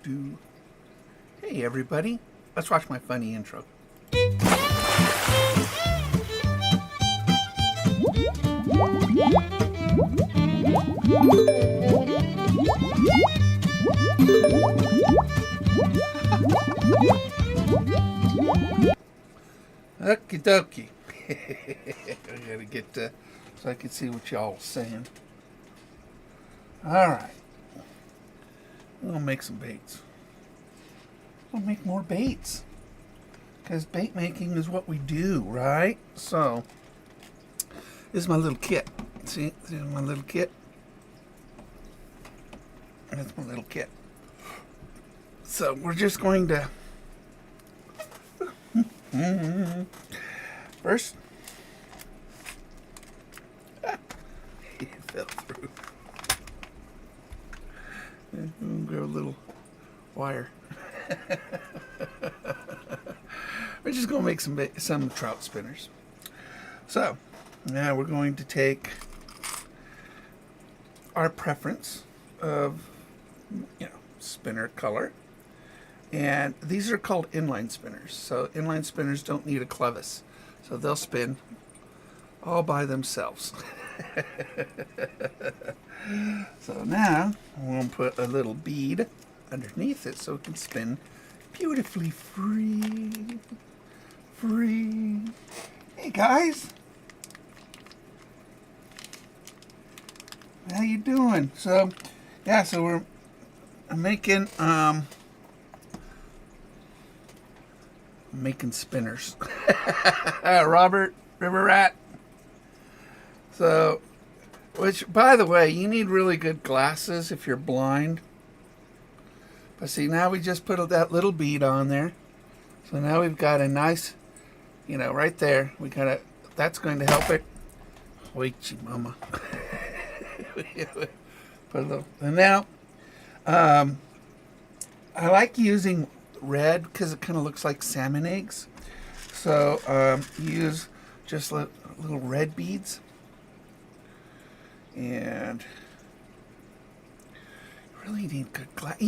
Do. Hey everybody, let's watch my funny intro. Okie dokie. I gotta get so I can see what y'all are saying. Alright. We'll make some baits. We'll make more baits. Because bait making is what we do, right? So, this is my little kit. See? This is my little kit. That's my little kit. So, we're just going to... First... It fell through. Grab a little wire. We're just going to make some trout spinners. So, now we're going to take our preference of, spinner color. And these are called inline spinners. So inline spinners don't need a clevis. So they'll spin all by themselves. So now we'll put a little bead underneath it so it can spin beautifully free. Hey guys, how you doing? So yeah, so we're making spinners. Robert River Rat. So, which, by the way, you need really good glasses if you're blind. But see, now we just put that little bead on there. So now we've got a nice, right there. We got a, that's going to help it. Wait, mama. Put a little, and now, I like using red because it kind of looks like salmon eggs. So, use just little red beads. And really need good glass.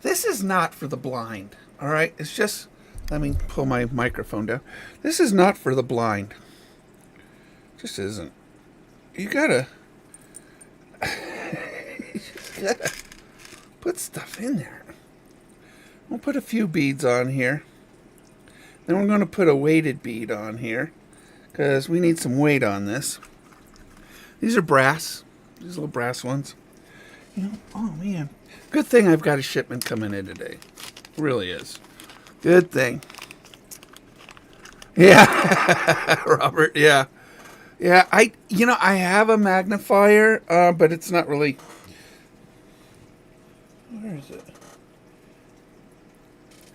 This is not for the blind. All right, it's just. Let me pull my microphone down. This is not for the blind. Just isn't. You gotta. You just gotta put stuff in there. We'll put a few beads on here. Then we're going to put a weighted bead on here because we need some weight on this. These are brass. These little brass ones. Oh man. Good thing I've got a shipment coming in today. It really is. Good thing. Yeah. Robert, yeah. Yeah, I have a magnifier, but it's not really. Where is it?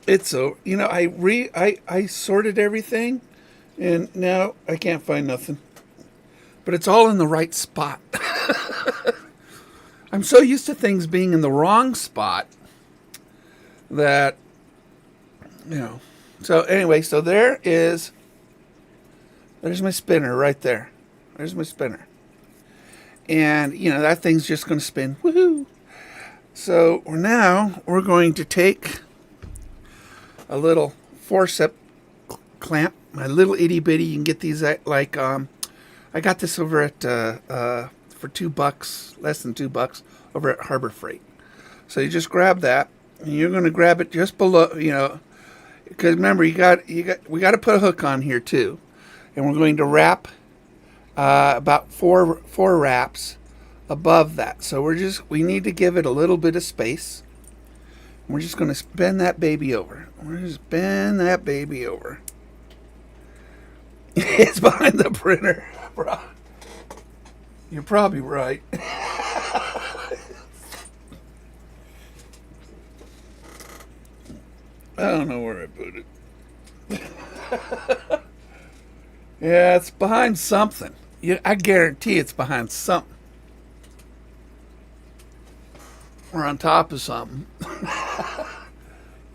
It's so, I sorted everything and now I can't find nothing. But it's all in the right spot. I'm so used to things being in the wrong spot that, So anyway, so there's my spinner right there. There's my spinner. And, that thing's just going to spin. Woohoo! So now we're going to take a little forceps clamp, my little itty bitty. You can get these at I got this over at for $2, less than $2, over at Harbor Freight. So you just grab that, and you're going to grab it just below, because remember we got to put a hook on here too, and we're going to wrap about four wraps above that. So we need to give it a little bit of space. We're just going to bend that baby over. It's behind the printer. Bro. You're probably right. I don't know where I put it. Yeah, it's behind something. I guarantee it's behind something. Or on top of something.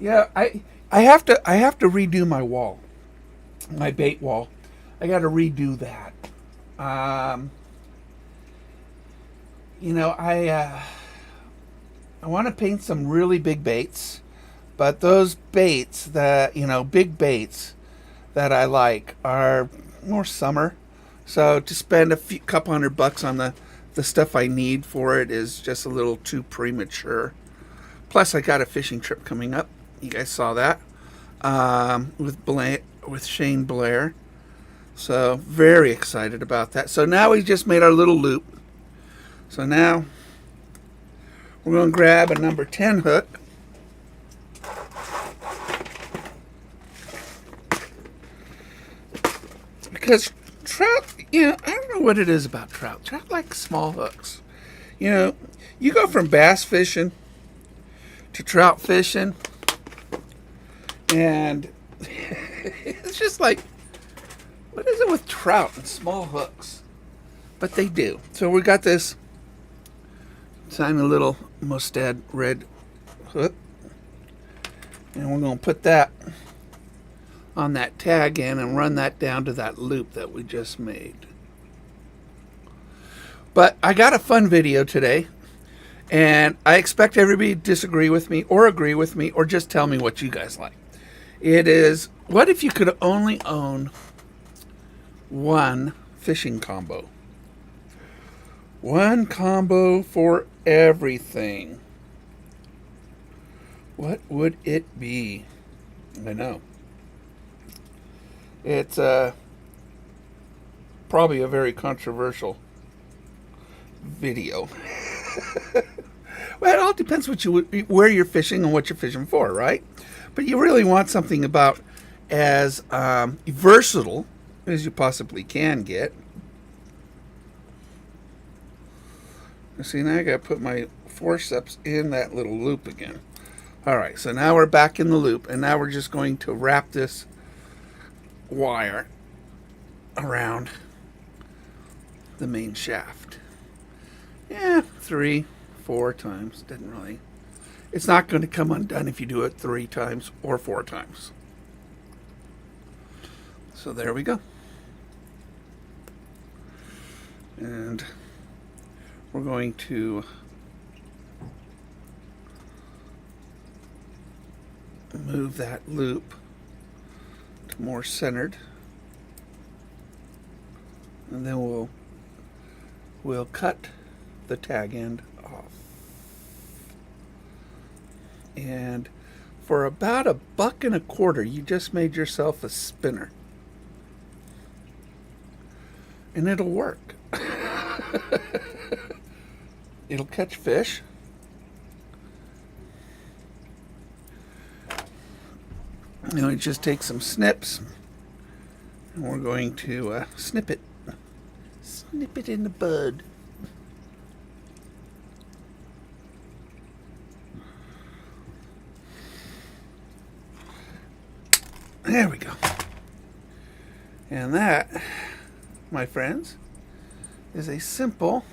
Yeah, I have to redo my wall. My bait wall. I got to redo that. I I want to paint some really big baits, but those baits that, big baits that I like are more summer. So to spend couple $100 on the stuff I need for it is just a little too premature. Plus, I got a fishing trip coming up. You guys saw that with Shane Blair. So very excited about that. So now we just made our little loop. So now we're going to grab a number 10 hook. Because trout, I don't know what it is about trout. Trout like small hooks. You go from bass fishing to trout fishing, and it's just like, what is it with trout and small hooks? But they do. So we got this tiny little mustard red hook, and we're going to put that on that tag end and run that down to that loop that we just made. But I got a fun video today, and I expect everybody to disagree with me or agree with me or just tell me what you guys like. It is, what if you could only own one fishing combo? One combo for everything. What would it be? I know. It's probably a very controversial video. Well, it all depends where you're fishing and what you're fishing for, right? But you really want something about as versatile as you possibly can get. See, now I got to put my forceps in that little loop again. All right, so now we're back in the loop, and now we're just going to wrap this wire around the main shaft. Yeah, 3-4 times. Doesn't really, it's not going to come undone if you do it 3 times or 4 times. So there we go. And we're going to move that loop to more centered, and then we'll cut the tag end off. And for about $1.25, you just made yourself a spinner, and it'll work. It'll catch fish. Now we just take some snips, and we're going to snip it in the bud. There we go. And that, my friends, is a simple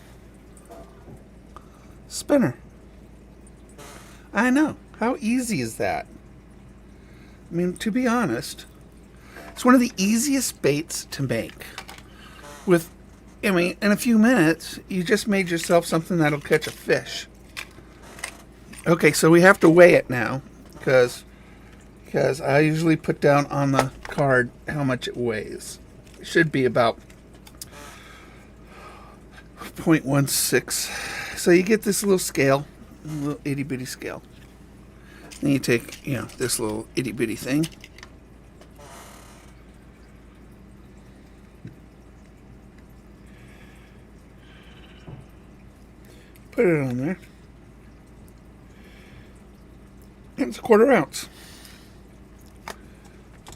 spinner. I know. How easy is that? I mean, to be honest, it's one of the easiest baits to make. In a few minutes, you just made yourself something that'll catch a fish. Okay, so we have to weigh it now, because I usually put down on the card how much it weighs. It should be about 0.16. So you get this little scale, a little itty bitty scale. Then you take, this little itty bitty thing. Put it on there. And it's a 1/4 ounce.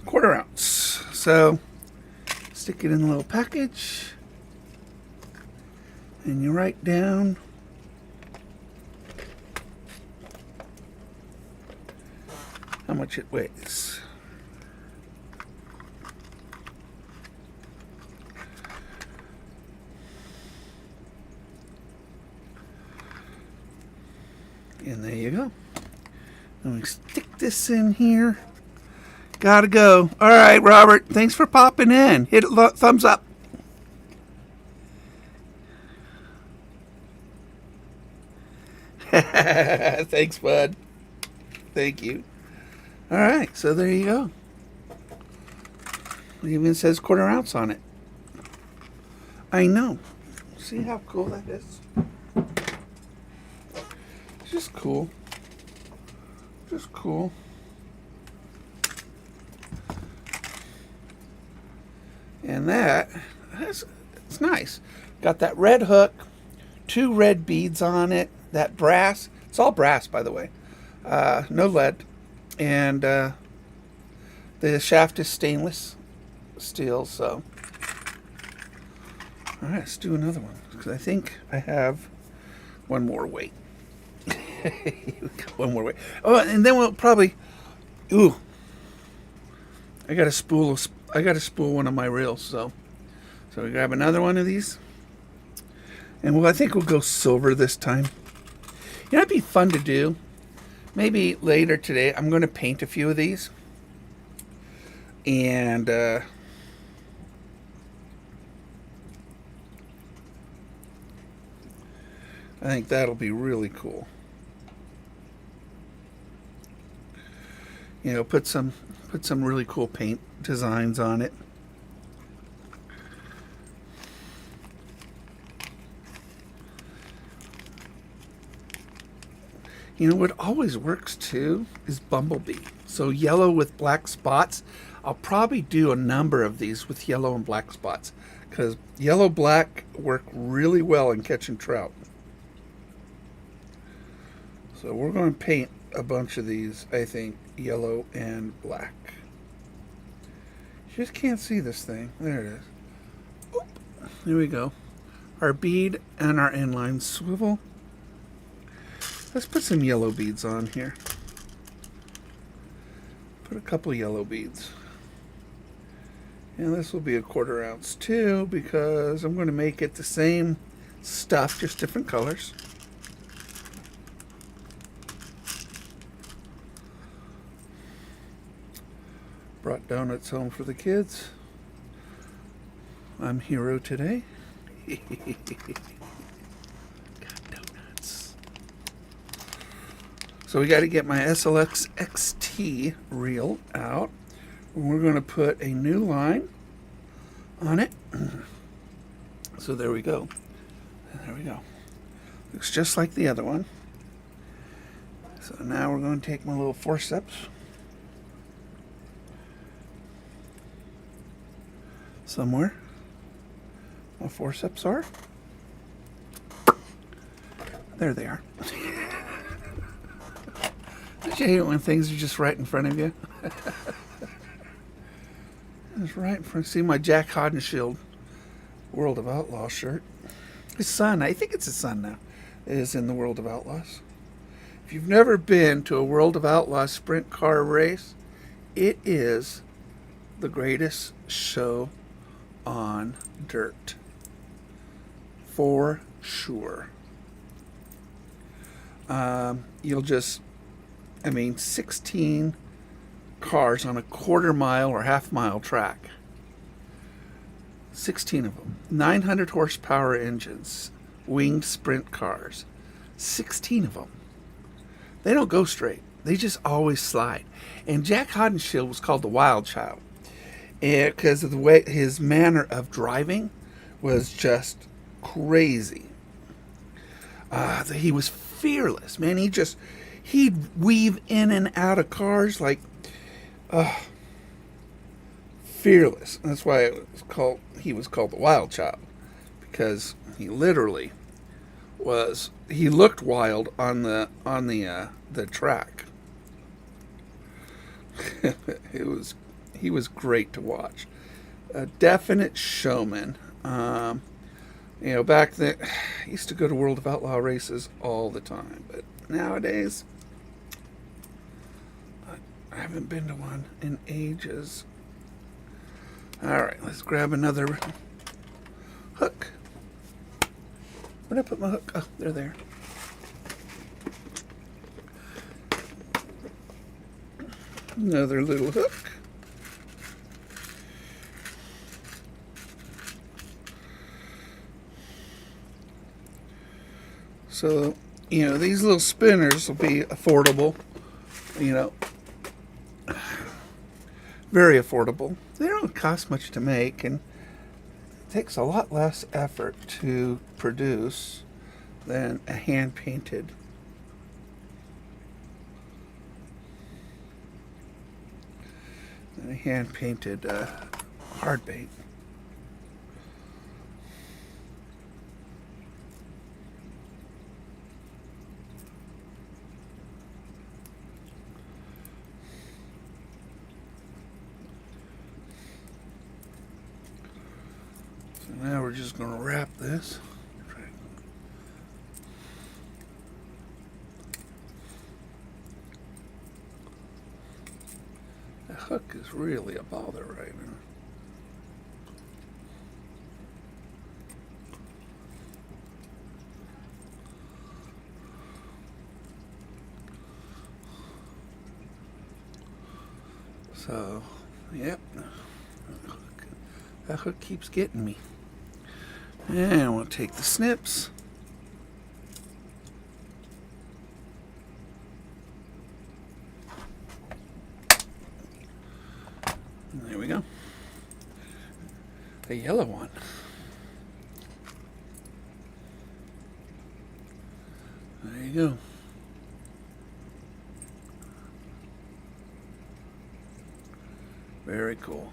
1/4 ounce. So stick it in a little package, and you write down how much it weighs. And there you go. And we stick this in here. Gotta go. All right, Robert. Thanks for popping in. Hit a thumbs up. Thanks, bud. Thank you. All right, so there you go. It even says 1/4 ounce on it. I know. See how cool that is? It's just cool. Just cool. And it's nice. Got that red hook, 2 red beads on it, that brass. It's all brass, by the way. No lead. And the shaft is stainless steel, so. All right, let's do another one, because I think I have one more weight. One more weight. Oh, and then we'll probably, I got to spool one of my reels, so we grab another one of these, and I think we'll go silver this time. You know, it'd be fun to do. Maybe later today, I'm going to paint a few of these, and I think that'll be really cool. You know, put some really cool paint designs on it. You know what always works too is bumblebee. So yellow with black spots. I'll probably do a number of these with yellow and black spots, because yellow black work really well in catching trout. So we're going to paint a bunch of these, I think, yellow and black. You just can't see this thing. There it is. Oop. There we go. Our bead and our inline swivel. Let's put some yellow beads on here. Put a couple yellow beads. And this will be a 1/4 ounce too, because I'm going to make it the same stuff, just different colors. Brought donuts home for the kids. I'm hero today. Got donuts. So we got to get my SLX XT reel out. We're going to put a new line on it. So there we go. There we go. Looks just like the other one. So now we're going to take my little forceps. Somewhere. My forceps are. There they are. Don't you hate it when things are just right in front of you? It's right in front. See my Jack Hodenshield World of Outlaws shirt. His son, I think it's his son now, is in the World of Outlaws. If you've never been to a World of Outlaws sprint car race, it is the greatest show on dirt. For sure. You'll just, 16 cars on a 1/4 mile or half-mile track. 16 of them. 900 horsepower engines. Winged sprint cars. 16 of them. They don't go straight. They just always slide. And Jack Hodenshield was called the Wild Child, because of the way his manner of driving was just crazy. He was fearless, man. He'd weave in and out of cars like fearless. That's why he was called the Wild Child, because he literally was. He looked wild on the track. He was great to watch. A definite showman. Back then, I used to go to World of Outlaw races all the time, but nowadays, I haven't been to one in ages. All right, let's grab another hook. Where'd I put my hook? Oh, they're there. Another little hook. So these little spinners will be affordable, you know, very affordable. They don't cost much to make, and it takes a lot less effort to produce than a hand-painted. Hard bait. So now we're just going to wrap this. The hook is really a bother right now. So, yep, that hook keeps getting me. And we'll take the snips. And there we go. A yellow one. There you go. Very cool.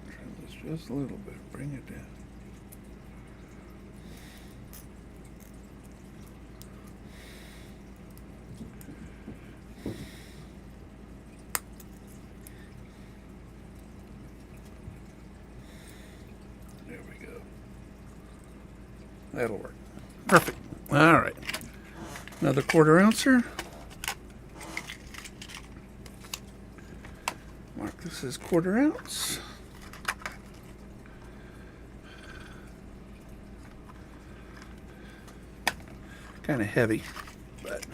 Try this just a little bit. Bring it down. That'll work. Perfect. All right. Another 1/4 ouncer. Mark this as 1/4 ounce. Kind of heavy, but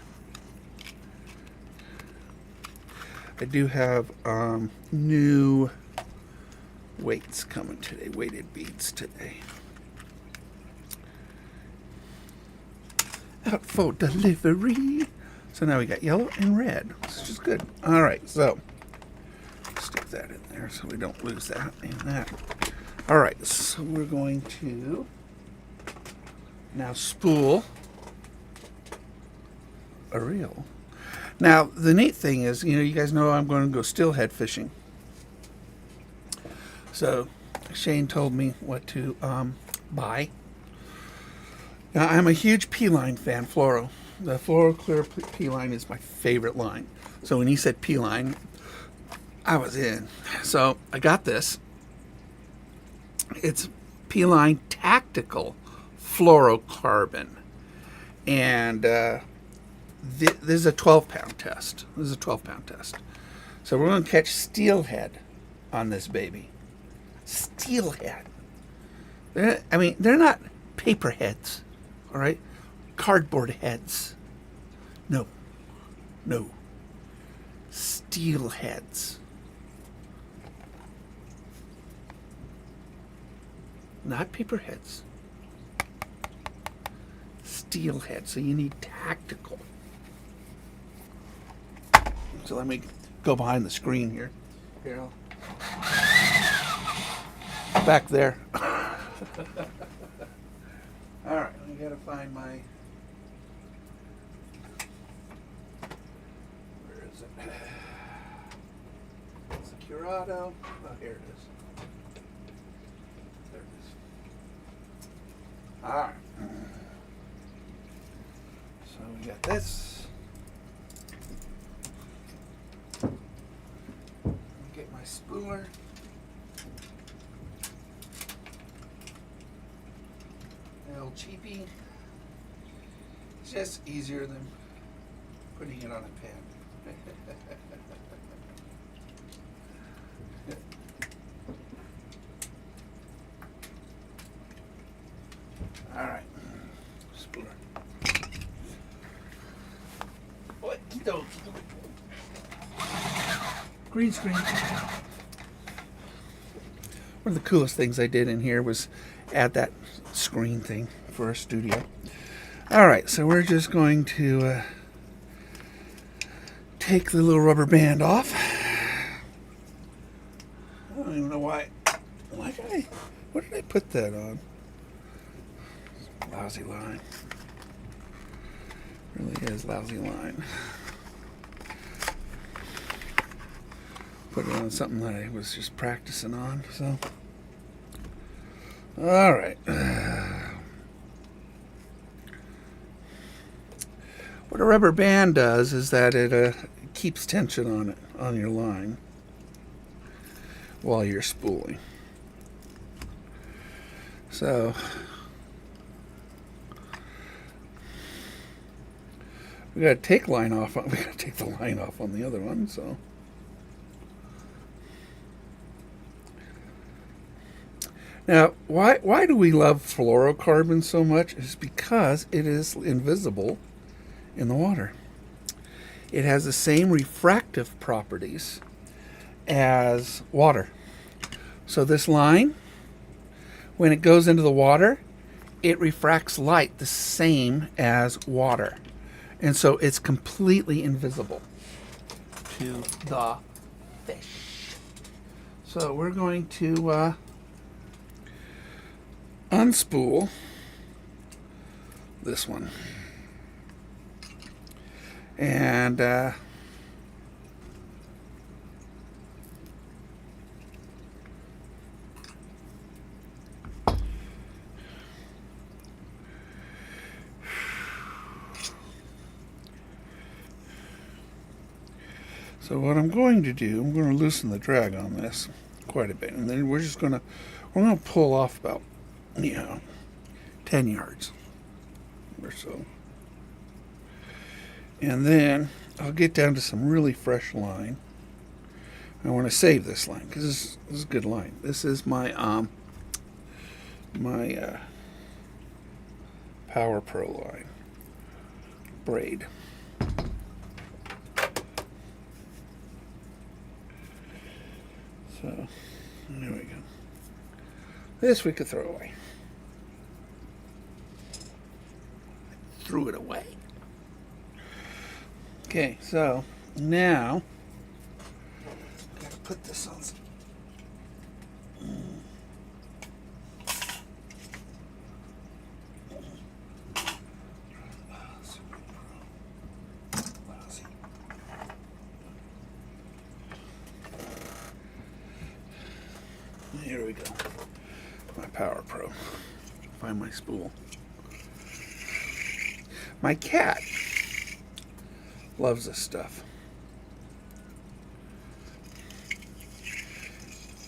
I do have new weights coming today, weighted beads today. Out for delivery. So now we got yellow and red, which is good. All right, so stick that in there so we don't lose that and that. All right, so we're going to now spool a reel. Now the neat thing is, you guys know I'm going to go steelhead fishing. So Shane told me what to buy. Now, I'm a huge P-line fan, fluoro. The fluoro clear P-line is my favorite line. So when he said P-line, I was in. So I got this. It's P-line Tactical Fluorocarbon. And this is a 12-pound test. So we're going to catch steelhead on this baby. Steelhead. They're not paperheads. All right, cardboard heads. No. Steel heads. Not paper heads. Steel heads. So you need tactical. So let me go behind the screen here. Here, back there. All right, I gotta find my. Where is it? It's a Curado. Oh, here it is. There it is. All right. So we got this. Get my spooler. Little cheapy. It's just easier than putting it on a pen. All right, spooler. Green screen. One of the coolest things I did in here was add that screen thing for our studio. Alright, so we're just going to take the little rubber band off. I don't even know why. What did I put that on? Lousy line. Really is lousy line. Put it on something that I was just practicing on, so. Alright. What a rubber band does is that it keeps tension on it, on your line, while you're spooling. So, we gotta take line off. We gotta take the line off on the other one. So, now, why do we love fluorocarbon so much? It's because it is invisible in the water. It has the same refractive properties as water. So this line, when it goes into the water, it refracts light the same as water. And so it's completely invisible to the fish. So we're going to unspool this one. And so what I'm going to do, I'm going to loosen the drag on this quite a bit, and then we're going to pull off about 10 yards or so. And then I'll get down to some really fresh line. I want to save this line because this is a good line. This is my Power Pro line braid. So there we go. This we could throw away. Threw it away. Okay, so now I'm going to put this on some. Here we go. My Power Pro. Find my spool. My cat loves this stuff.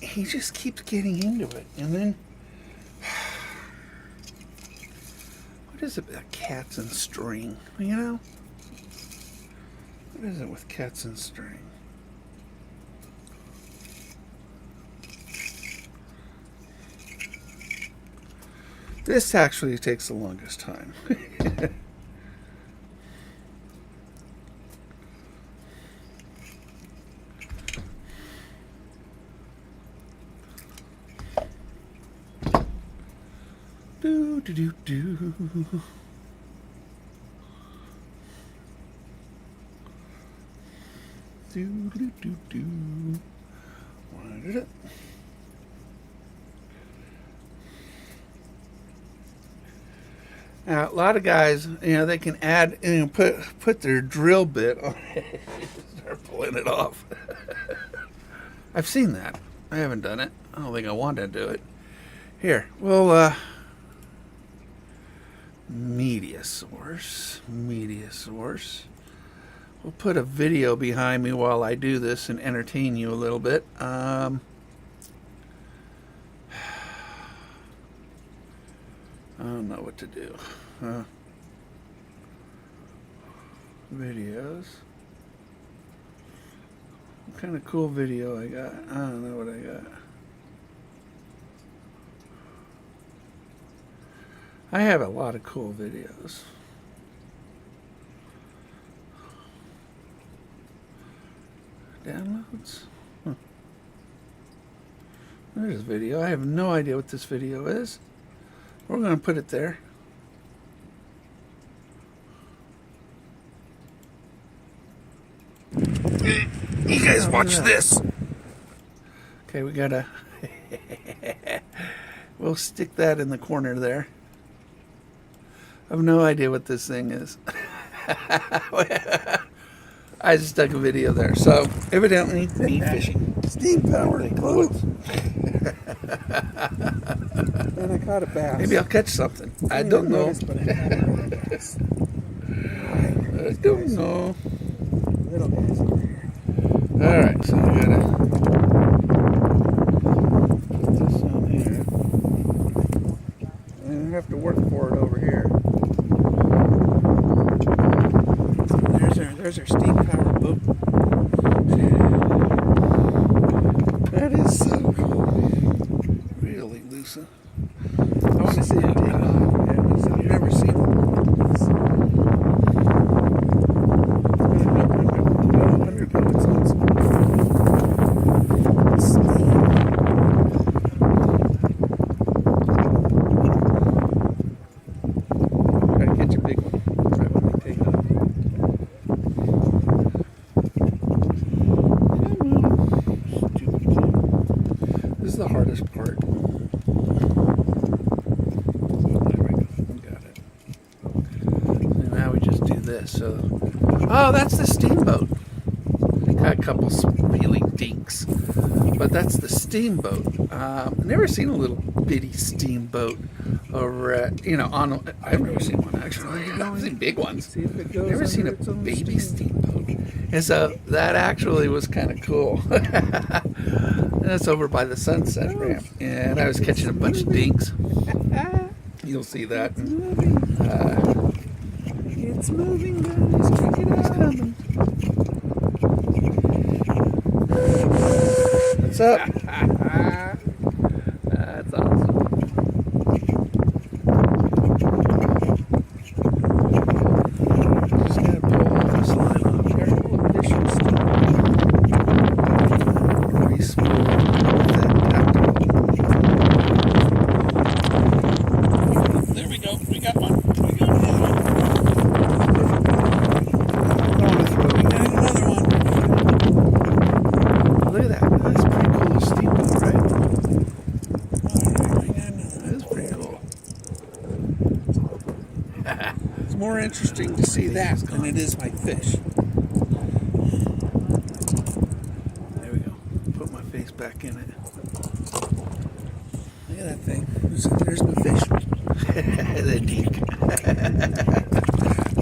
He just keeps getting into it. And then, what is it about cats and string? You know? What is it with cats and string? This actually takes the longest time. Do do do do. Do do do do. Wind it up. Now, a lot of guys, they can add, put their drill bit on it, start pulling it off. I've seen that. I haven't done it. I don't think I want to do it. Here, we'll media source. We'll put a video behind me while I do this and entertain you a little bit. I don't know what to do. Videos. What kind of cool video I got? I don't know what I got. I have a lot of cool videos. Downloads. There's a video. I have no idea what this video is. We're going to put it there. You guys watch this. Okay, we gotta. We'll stick that in the corner there. I have no idea what this thing is. I just stuck a video there. So, evidently, me fishing. Steam powered boats. And I caught a bass. Maybe I'll catch something. I don't know. Notice, but I don't know. Little guys over here. Alright, so we gotta put this on here. And we have to work for it over here. There's our steam powered boat. That is so cool. Really, Lisa. I want to see it take off. I've never seen it. Gotta catch a big one. Right when they take off. Stupid thing. This is the hardest part. There we go. We got it. And now we just do this. So, oh, that's the steamboat. Got a couple peeling dinks, but that's the steamboat. I've never seen a little bitty steamboat over at, on. I've never seen one actually. I've seen big ones. See if it goes Never seen a under its own baby steam. steamboat. And so that actually was kind of cool. And that's over by the sunset ramp. And I was catching a bunch of dinks. You'll see that. It's moving, guys. Check it out. It's coming. What's up? That's awesome. Just gotta pull all this line off here. Additional stuff. Pretty smooth with that tactical. There we go. We got one. We got another one. I want to throw it. And another one. Look at that. That's pretty cool steamboat, right? Alright, That is pretty cool. it's more interesting to see that than it is my fish. There we go. Put my face back in it. Look at that thing. There's my fish. The dink.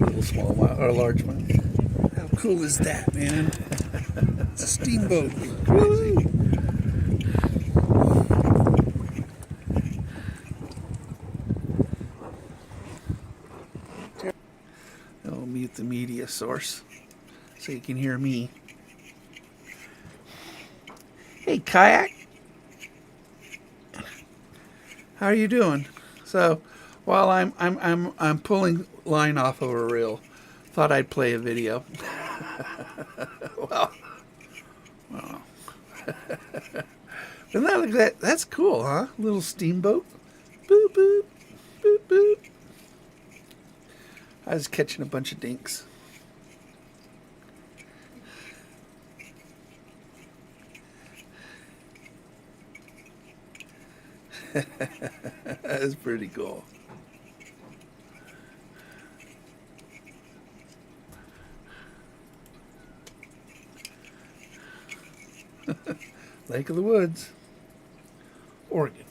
Little small one or large one. How cool is that, man? It's a steamboat. Crazy. I'll mute the media source so you can hear me. Hey, Kayak. How are you doing? So, while I'm pulling line off of a reel, thought I'd play a video. well. But now look at that. That's cool, huh? Little steamboat. Boop, boop, boop, boop. I was catching a bunch of dinks. That is pretty cool. Lake of the Woods, Oregon.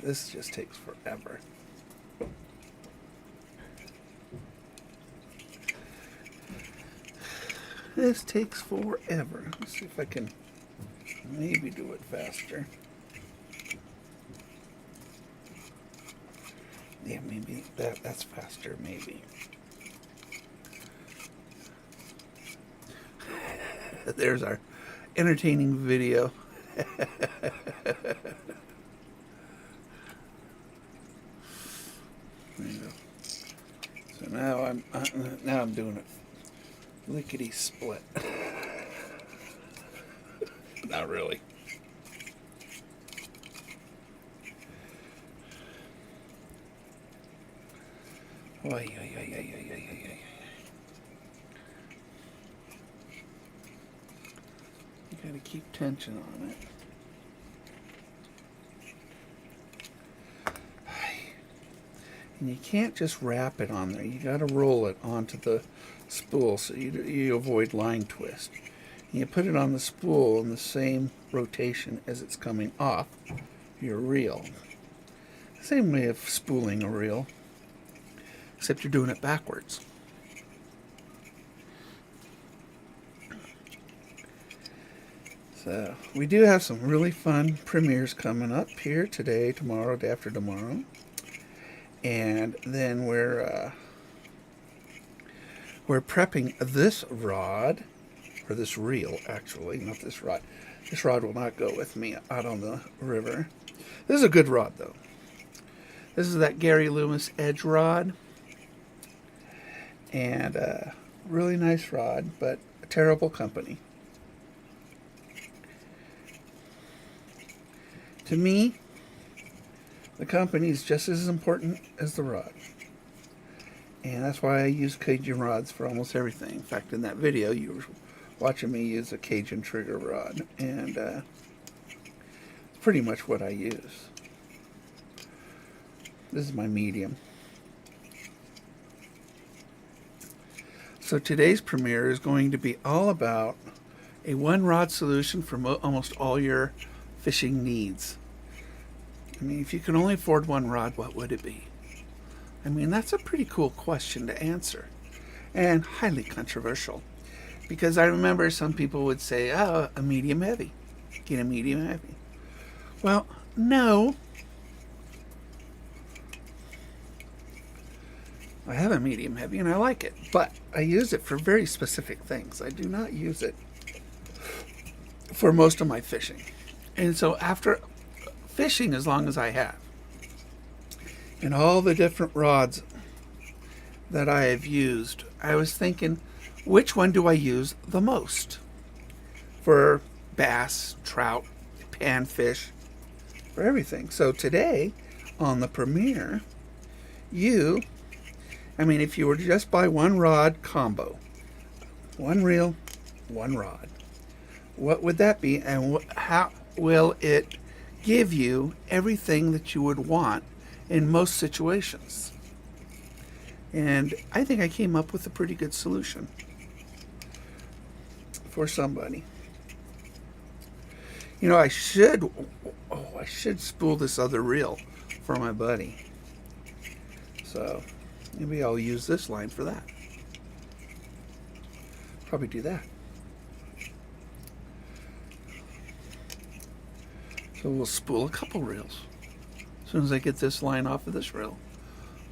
This just takes forever. This takes forever. Let's see if I can maybe do it faster. Yeah, maybe that's faster, maybe. There's our entertaining video. There you go. So now I'm doing it. lickety split. Not really. Oy, oy, oy, oy, oy, oy, oy. You gotta keep tension on it. And you can't just wrap it on there. You gotta roll it onto the spool so you avoid line twist. And you put it on the spool in the same rotation as it's coming off your reel. Same way of spooling a reel, except you're doing it backwards. So we do have some really fun premieres coming up here today, tomorrow, day after tomorrow. And then we're prepping this rod, or this reel actually, not this rod. This rod will not go with me out on the river. This is a good rod though. This is that Gary Loomis edge rod. And really nice rod, but a terrible company. To me, the company is just as important as the rod. And that's why I use Cajun rods for almost everything. In fact, in that video, you were watching me use a Cajun trigger rod. And it's pretty much what I use. This is my medium. So today's premiere is going to be all about a one rod solution for almost all your fishing needs. I mean, if you can only afford one rod, what would it be? I mean, that's a pretty cool question to answer, and highly controversial, because I remember some people would say, oh, a medium heavy. Get a medium heavy. Well, no. I have a medium heavy and I like it, but I use it for very specific things. I do not use it for most of my fishing. And so after fishing as long as I have, and all the different rods that I have used, I was thinking, which one do I use the most? For bass, trout, panfish, for everything. So today, on the premiere, if you were to just buy one rod combo, one reel, one rod, what would that be, and how will it give you everything that you would want in most situations? And I think I came up with a pretty good solution for somebody. You know, I should spool this other reel for my buddy. So maybe I'll use this line for that. Probably do that. So we'll spool a couple reels as soon as I get this line off of this reel.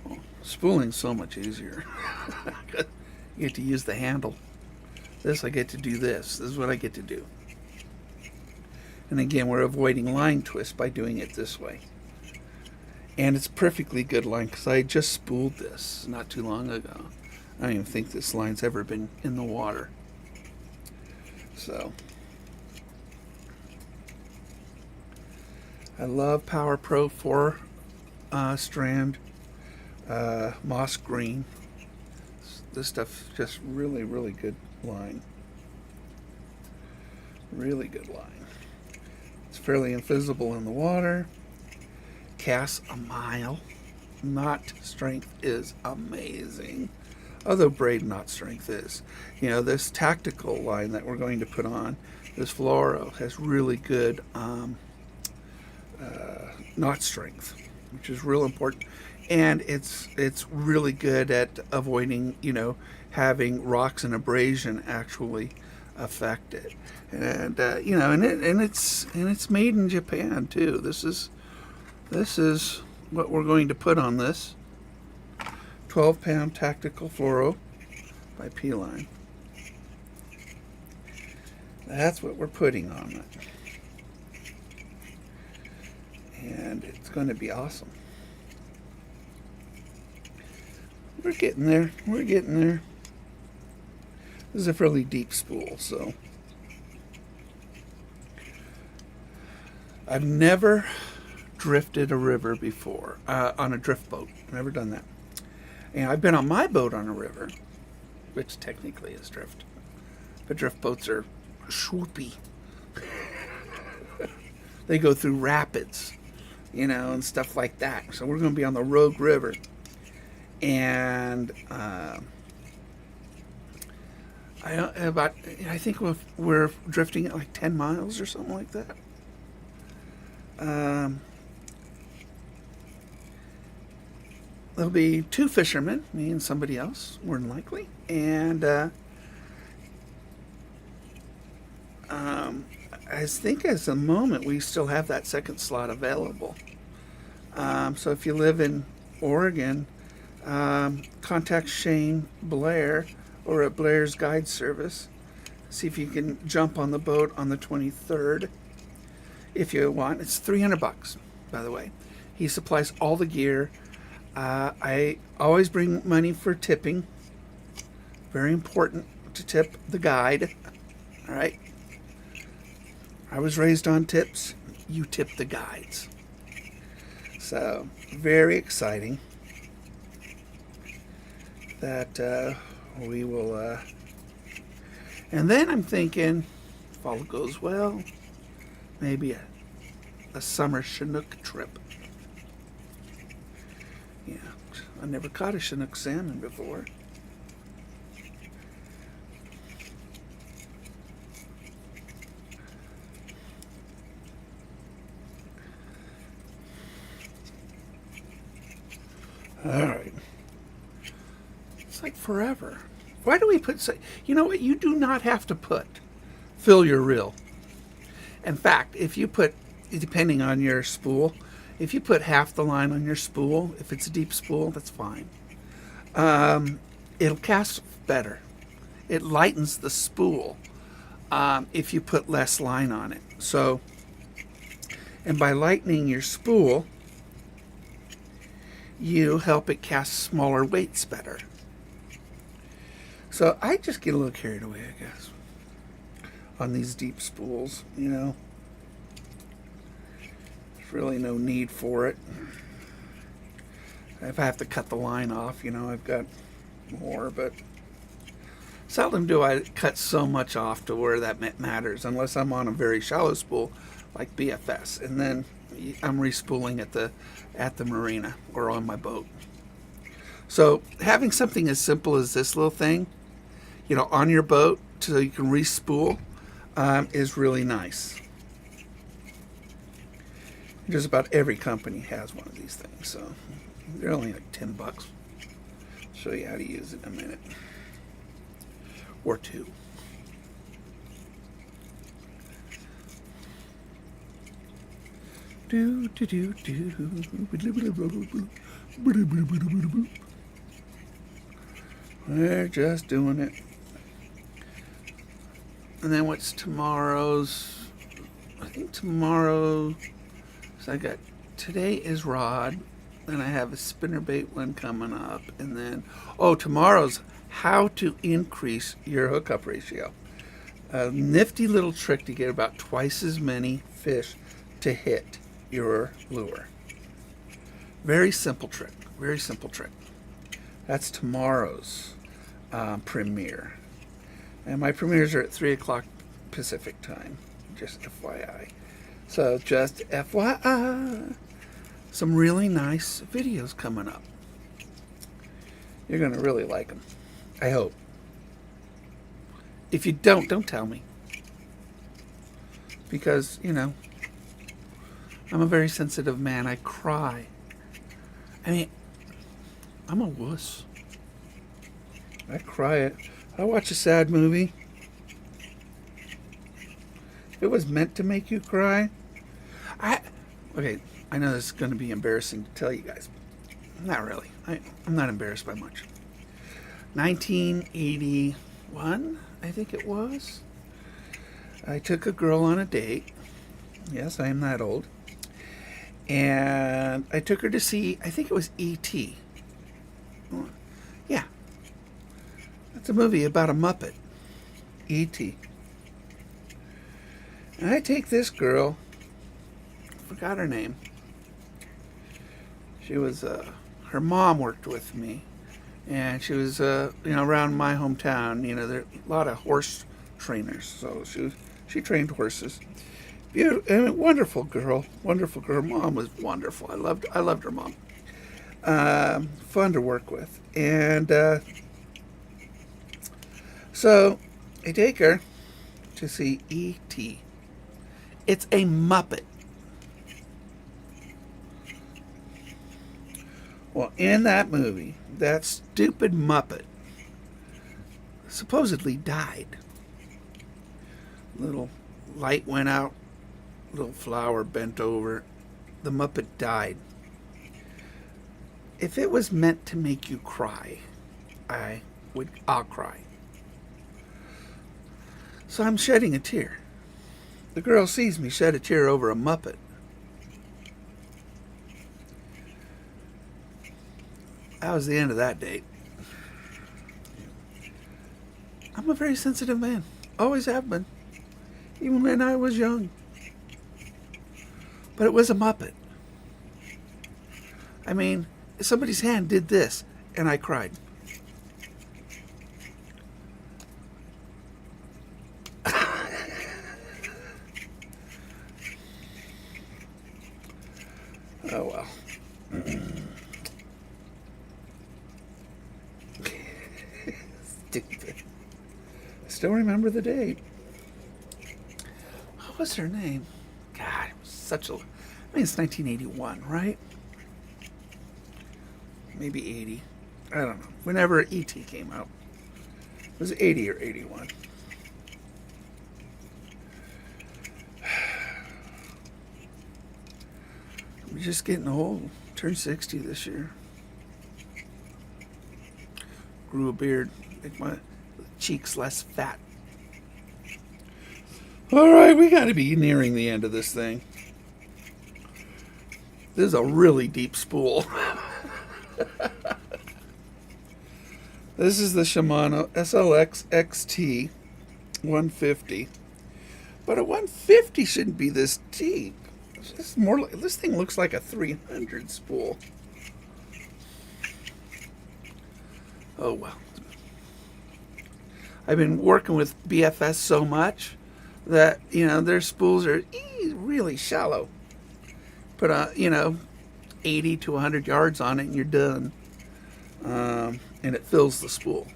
Well, spooling's so much easier. You get to use the handle. This, I get to do this. This is what I get to do. And again, we're avoiding line twist by doing it this way. And it's perfectly good line because I just spooled this not too long ago. I don't even think this line's ever been in the water. So I love Power Pro 4 strand moss green. This stuff's just really, really good line. Really good line. It's fairly invisible in the water. Casts a mile. Knot strength is amazing. Although braid knot strength is. You know, this tactical line that we're going to put on, this fluoro, has really good knot strength, which is real important. And it's really good at avoiding, having rocks and abrasion actually affect it. And it's made in Japan too. This is what we're going to put on this 12-pound tactical fluoro by P-Line. That's what we're putting on it. And it's going to be awesome. We're getting there. We're getting there. This is a fairly deep spool, so I've never drifted a river before on a drift boat. Never done that. And I've been on my boat on a river, which technically is drift. But drift boats are swoopy. They go through rapids, and stuff like that. So we're going to be on the Rogue River. And I think we're drifting at like 10 miles or something like that. There'll be two fishermen, me and somebody else, more than likely. And I think as the moment we still have that second slot available. So if you live in Oregon, contact Shane Blair or at Blair's Guide Service. See if you can jump on the boat on the 23rd. If you want, it's $300, by the way. He supplies all the gear. I always bring money for tipping. Very important to tip the guide. All right. I was raised on tips. You tip the guides. So, very exciting that we will. And then I'm thinking, if all goes well, maybe a summer Chinook trip. Yeah, I never caught a Chinook salmon before. All right. It's like forever. Why do we put... You know what? You do not have to fill your reel. In fact, if you put, depending on your spool, if you put half the line on your spool, if it's a deep spool, that's fine. It'll cast better. It lightens the spool if you put less line on it. So, and by lightening your spool, you help it cast smaller weights better. So I just get a little carried away, I guess, on these deep spools, There's really no need for it. If I have to cut the line off, I've got more, but seldom do I cut so much off to where that matters, unless I'm on a very shallow spool like BFS, and then I'm respooling at the marina or on my boat. So having something as simple as this little thing, on your boat so you can respool is really nice. Just about every company has one of these things, so they're only like $10. I'll show you how to use it in a minute or two. They're just doing it. And then what's tomorrow's? I think tomorrow. So today is rod. Then I have a spinnerbait one coming up, and then tomorrow's how to increase your hookup ratio. A nifty little trick to get about twice as many fish to hit your lure. Very simple trick. Very simple trick. That's tomorrow's premiere. And my premieres are at 3 o'clock Pacific time. Just FYI. So just FYI. Some really nice videos coming up. You're going to really like them. I hope. If you don't tell me. Because, I'm a very sensitive man. I cry. I mean, I'm a wuss. I cry. I watch a sad movie. It was meant to make you cry. Okay, I know this is going to be embarrassing to tell you guys. Not really. I'm not embarrassed by much. 1981, I think it was. I took a girl on a date. Yes, I am that old. And I took her to see, I think it was E.T. Yeah. It's a movie about a Muppet. E.T. And I take this girl, I forgot her name. She was, her mom worked with me. And she was, around my hometown. There are a lot of horse trainers. So she trained horses. Beautiful, and wonderful girl. Wonderful girl. Mom was wonderful. I loved her mom. Fun to work with. And so I take her to see E.T. It's a Muppet. Well, in that movie, that stupid Muppet supposedly died. Little light went out, little flower bent over. The Muppet died. If it was meant to make you cry, I'll cry. So I'm shedding a tear. The girl sees me shed a tear over a Muppet. That was the end of that date. I'm a very sensitive man. Always have been. Even when I was young. But it was a Muppet. I mean, somebody's hand did this, and I cried. Oh, well. Stupid. Still remember the date. What was her name? God, it was such a... I mean, it's 1981, right? Maybe 80. I don't know. Whenever E.T. came out. It was 80 or 81. I'm just getting old. Turned 60 this year. Grew a beard. Make my cheeks less fat. All right, we got to be nearing the end of this thing. This is a really deep spool. This is the Shimano SLX XT 150. But a 150 shouldn't be this deep. It's more like, this thing looks like a 300 spool. Oh well. I've been working with BFS so much that, their spools are really shallow. Put 80 to 100 yards on it and you're done. And it fills the spool.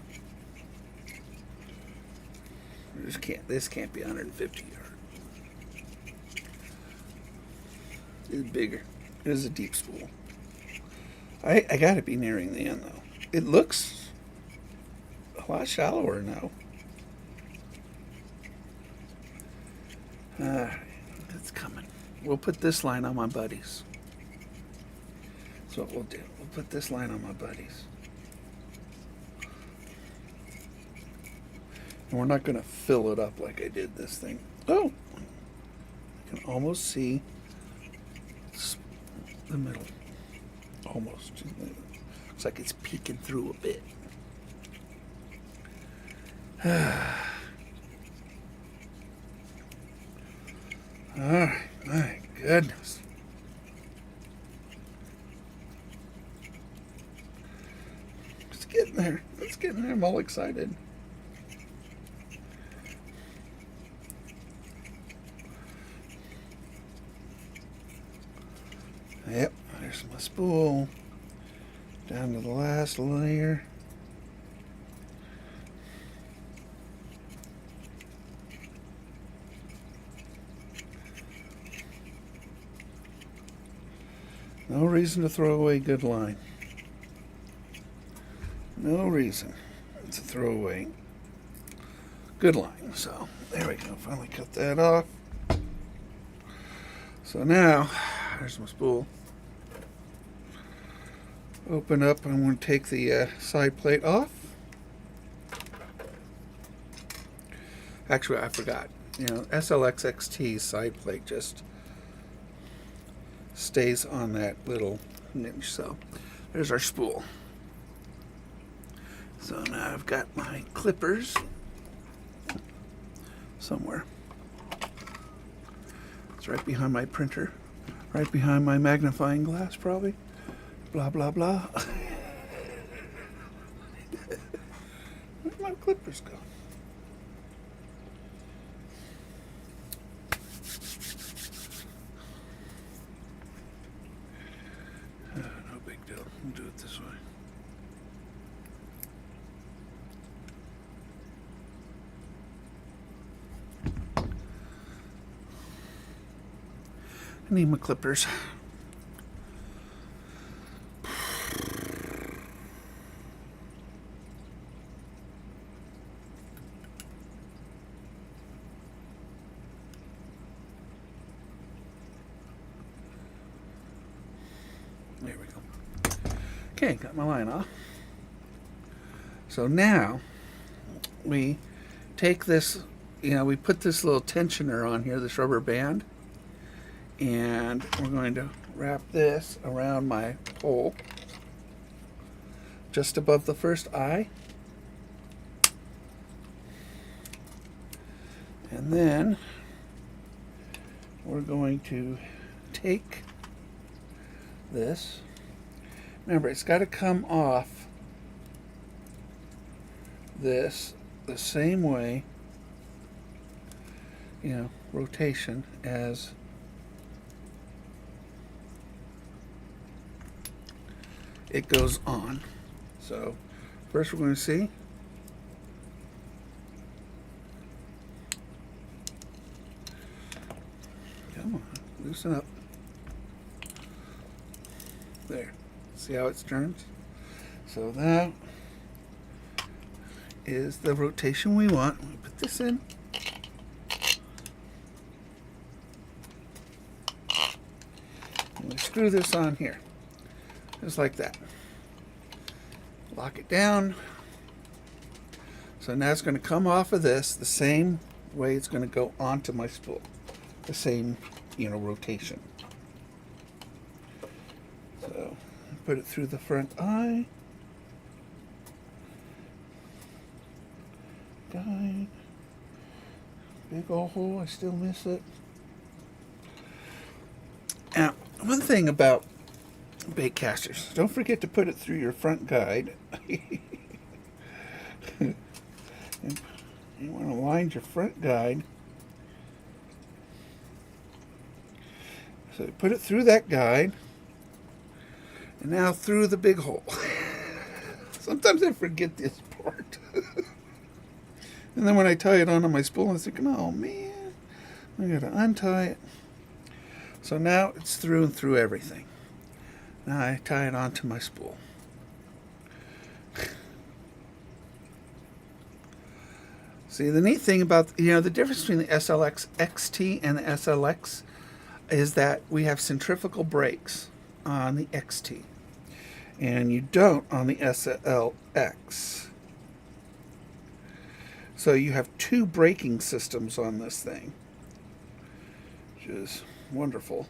This can't be 150 yards. It's bigger. It is a deep spool. I got to be nearing the end though. It looks a lot shallower now. It's coming. We'll put this line on my buddies. That's what we'll do. We'll put this line on my buddies. And we're not going to fill it up like I did this thing. Oh! I can almost see the middle. Almost. Looks like it's peeking through a bit. Alright, my goodness. It's getting there. It's getting there. I'm all excited. Yep, there's my spool. Down to the last layer. No reason to throw away good line. No reason to throw away good line. So, there we go. Finally cut that off. So now, there's my spool. Open up. I'm going to take the side plate off. Actually, I forgot. SLX XT side plate just stays on that little niche. So there's our spool. So now I've got my clippers somewhere. It's right behind my printer, right behind my magnifying glass, probably. Blah, blah, blah. Where'd my clippers go? No big deal. We'll do it this way. I need my clippers. There we go. Okay, got my line off. So now we take this, we put this little tensioner on here, this rubber band, and we're going to wrap this around my pole just above the first eye. And then we're going to take this. Remember, it's got to come off this the same way, rotation as it goes on. So first we're going to see. Come on, loosen up. There. See how it turns? So that is the rotation we want. We put this in. And we screw this on here. Just like that. Lock it down. So now it's going to come off of this the same way it's going to go onto my spool. The same, rotation. So put it through the front eye. Guide. Big old hole, I still miss it. Now, one thing about bait casters, don't forget to put it through your front guide. And you want to line your front guide. So put it through that guide. And now through the big hole. Sometimes I forget this part. And then when I tie it onto my spool, I'm thinking, oh man, I gotta untie it. So now it's through and through everything. Now I tie it onto my spool. See, the neat thing about, the difference between the SLX XT and the SLX is that we have centrifugal brakes on the XT. And you don't on the SLX. So you have two braking systems on this thing, which is wonderful.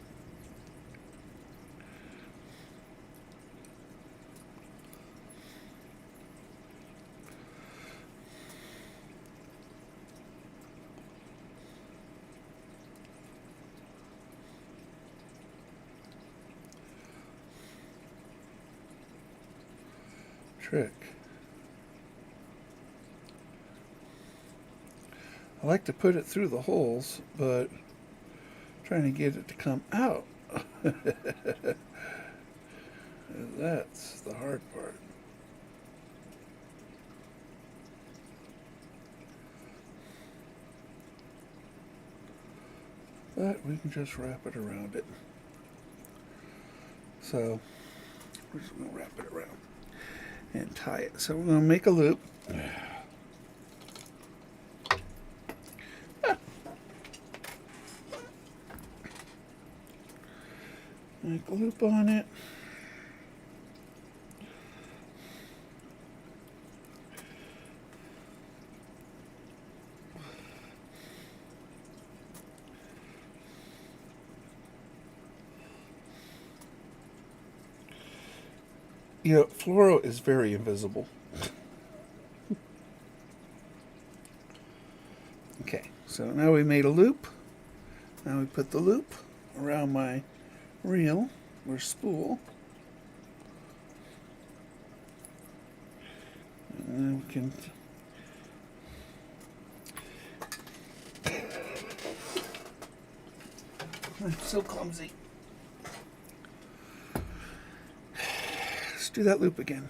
Trick. I like to put it through the holes, but trying to get it to come out. That's the hard part. But we can just wrap it around it. So we're just going to wrap it around and tie it. So we're going to make a loop. Make a loop on it. Fluoro is very invisible. Okay, so now we made a loop. Now we put the loop around my reel or spool. And then we can I'm so clumsy. Let's do that loop again.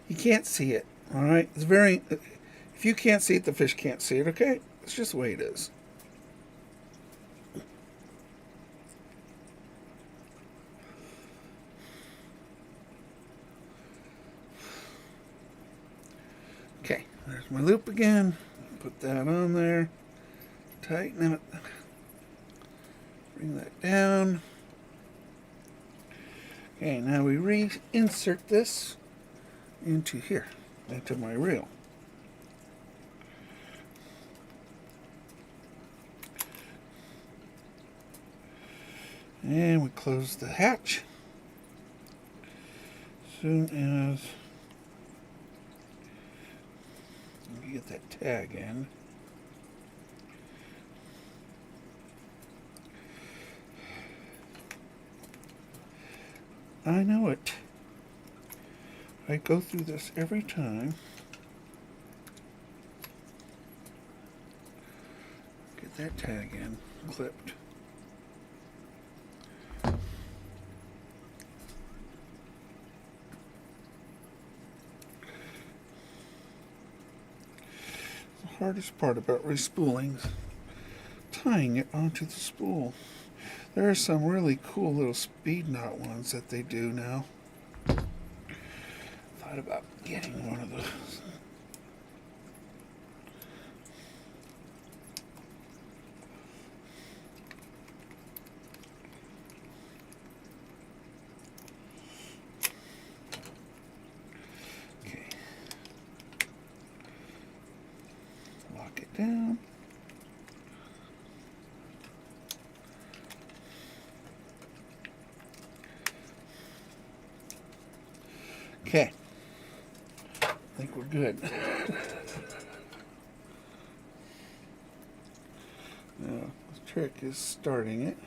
You can't see it, all right? It's very, if you can't see it, the fish can't see it, okay? It's just the way it is. Okay, there's my loop again. Put that on there. Tighten it. Bring that down. Okay, now we reinsert this into here, into my reel. And we close the hatch. As soon as we get that tag in. I know it. I go through this every time. Get that tag in, clipped. The hardest part about respooling is tying it onto the spool. There are some really cool little speed knot ones that they do now. Thought about getting one of those. Okay. Lock it down. Okay, I think we're good. Now, the trick is starting it.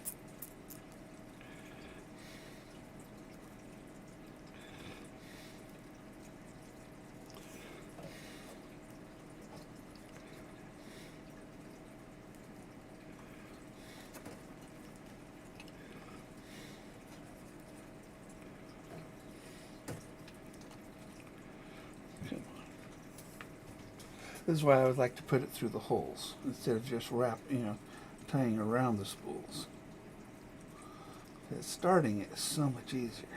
This is why I would like to put it through the holes instead of just tying around the spools. Because starting it is so much easier.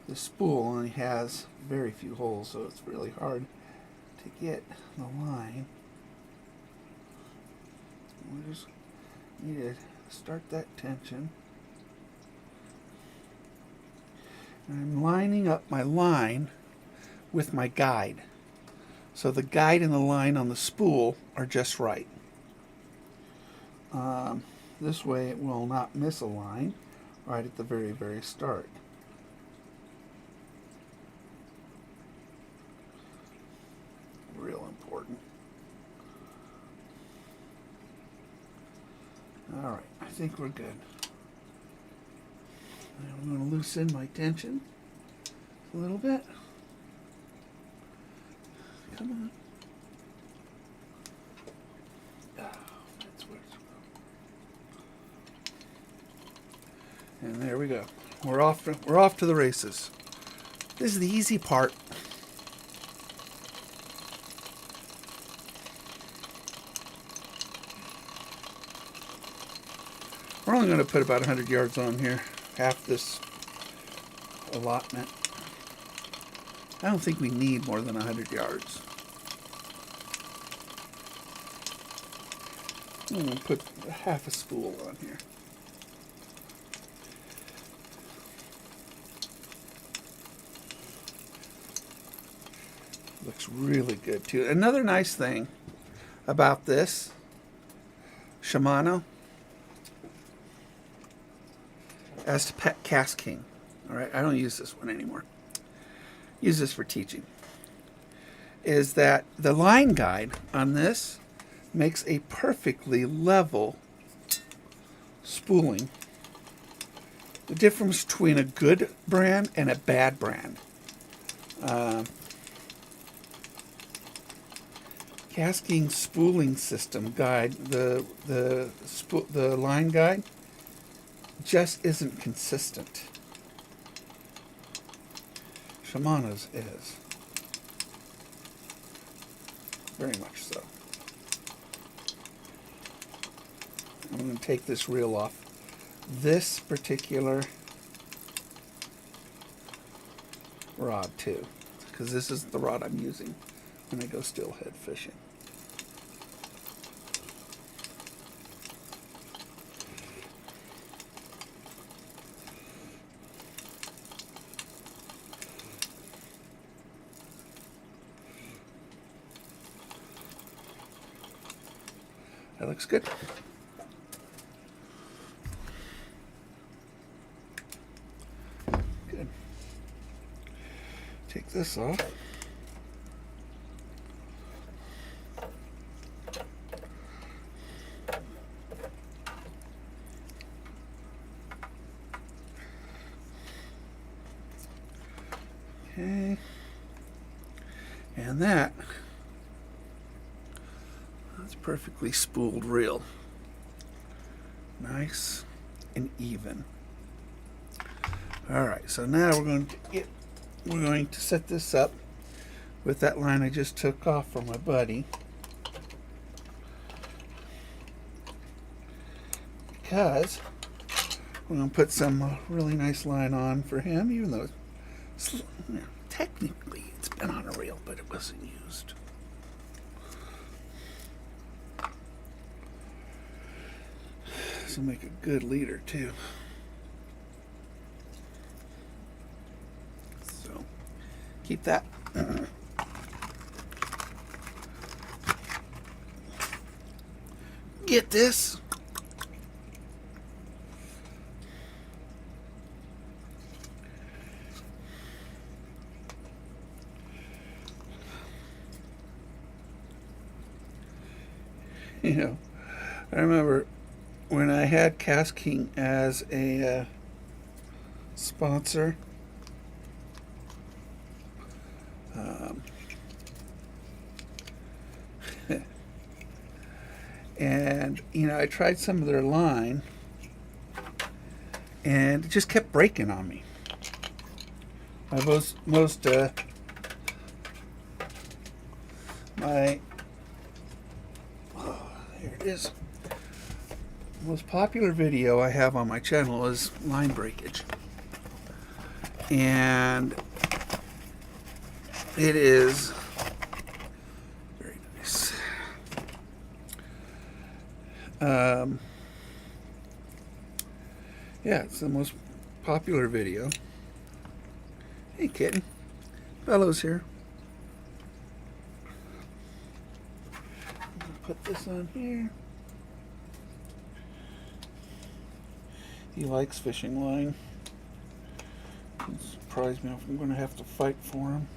The spool only has very few holes, so it's really hard to get the line. We just need to start that tension. And I'm lining up my line with my guide. So the guide and the line on the spool are just right. This way it will not miss a line right at the very, very start. Real important. All right, I think we're good. Now I'm going to loosen my tension a little bit. Come on. Oh, that's where it's from. And there we go. We're off to the races. This is the easy part. We're only going to put about 100 yards on here, half this allotment. I don't think we need more than 100 yards. I'm going to put half a spool on here. Looks really good too. Another nice thing about this Shimano as to pet Cast King. All right, I don't use this one anymore. Use this for teaching. Is that the line guide on this makes a perfectly level spooling. The difference between a good brand and a bad brand. Cast King spooling system guide, the line guide, just isn't consistent. Shimano's is. Very much so. I'm going to take this reel off. This particular rod too, because this is the rod I'm using when I go steelhead fishing. That looks good. Good. Take this off. Okay. And that's perfectly spooled reel. Nice and even. All right, so now we're going to set this up with that line I just took off from my buddy, because we're going to put some really nice line on for him, even though it's, technically it's been on a reel, but it wasn't used. This will make a good leader too. So keep that. Get this. You know, I remember when I had Cast King as a sponsor, and I tried some of their line, and it just kept breaking on me. Here it is. The most popular video I have on my channel is line breakage, and it is very nice. Yeah, it's the most popular video. Hey kitten, Bello's here. Put this on here. He likes fishing line. It surprised me if I'm going to have to fight for him.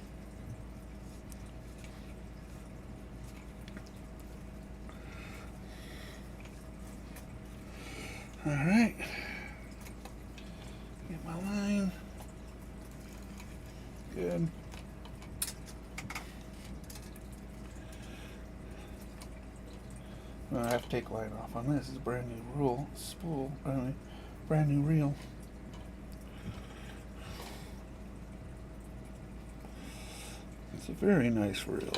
All right. Get my line. Good. I have to take line off on this. It's a brand new spool. Brand new reel. It's a very nice reel.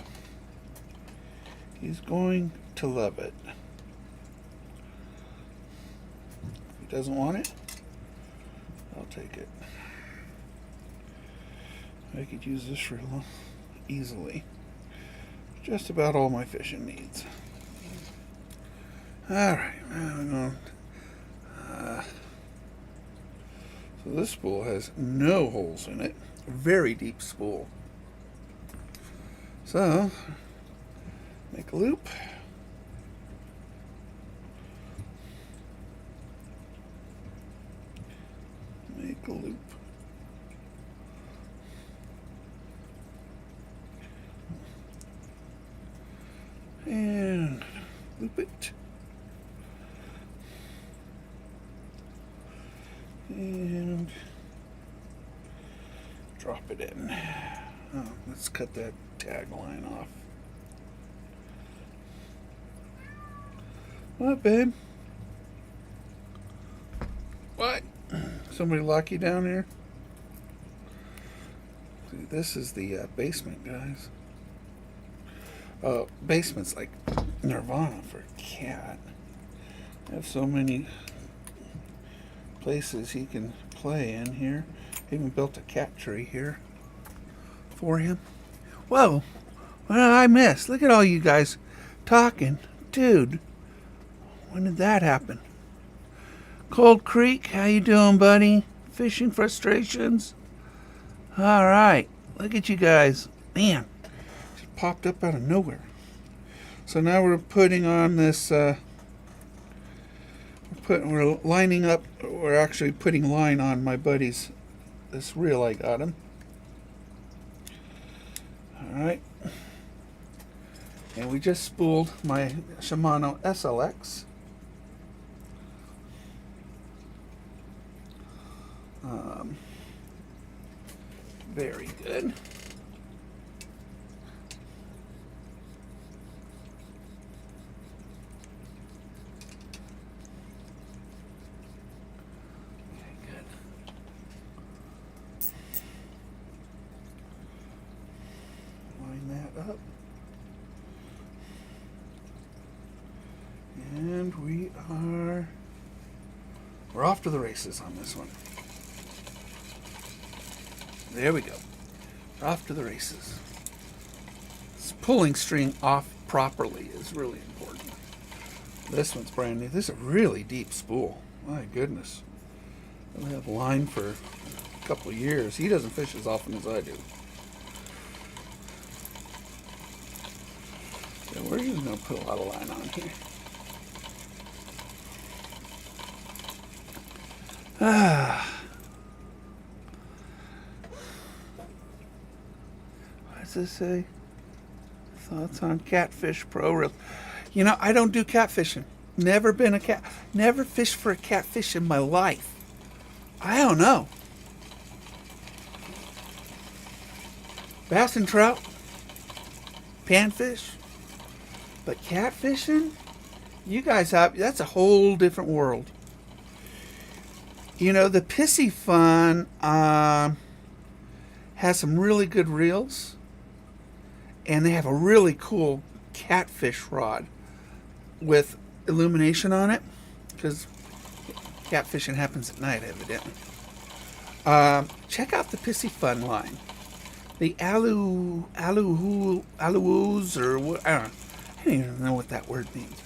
He's going to love it. If he doesn't want it, I'll take it. I could use this reel easily. Just about all my fishing needs. Alright, so this spool has no holes in it. Very deep spool. So, make a loop. Make a loop. And loop it. And drop it in. Oh, let's cut that tag line off. What, babe? What? Somebody lock you down here? See, this is the basement, guys. Basement's like nirvana for a cat. I have so many places he can play in here. Even built a cat tree here for him. Whoa, what did I miss? Look at all you guys talking. Dude, when did that happen? Cold Creek, how you doing, buddy? Fishing frustrations? All right, look at you guys. Man, just popped up out of nowhere. So now we're putting on this, we're lining up, we're actually putting line on my buddy's, this reel I got him. All right. And we just spooled my Shimano SLX. Very good. Up, and we're off to the races on this one. There we go. We're off to the races. This pulling string off properly is really important. This one's brand new. This is a really deep spool. My goodness. I've had line for a couple of years. He doesn't fish as often as I do. So we're just going to put a lot of line on here. What does this say? Thoughts on catfish pro reel. You know, I don't do catfishing. Never been a cat. Never fished for a catfish in my life. I don't know. Bass and trout. Panfish. But catfishing? You guys have, that's a whole different world. You know, the Pissy Fun has some really good reels. And they have a really cool catfish rod with illumination on it. Because catfishing happens at night, evidently. Check out the Pissy Fun line. The aluwoos, or what, I don't know. I don't even know what that word means.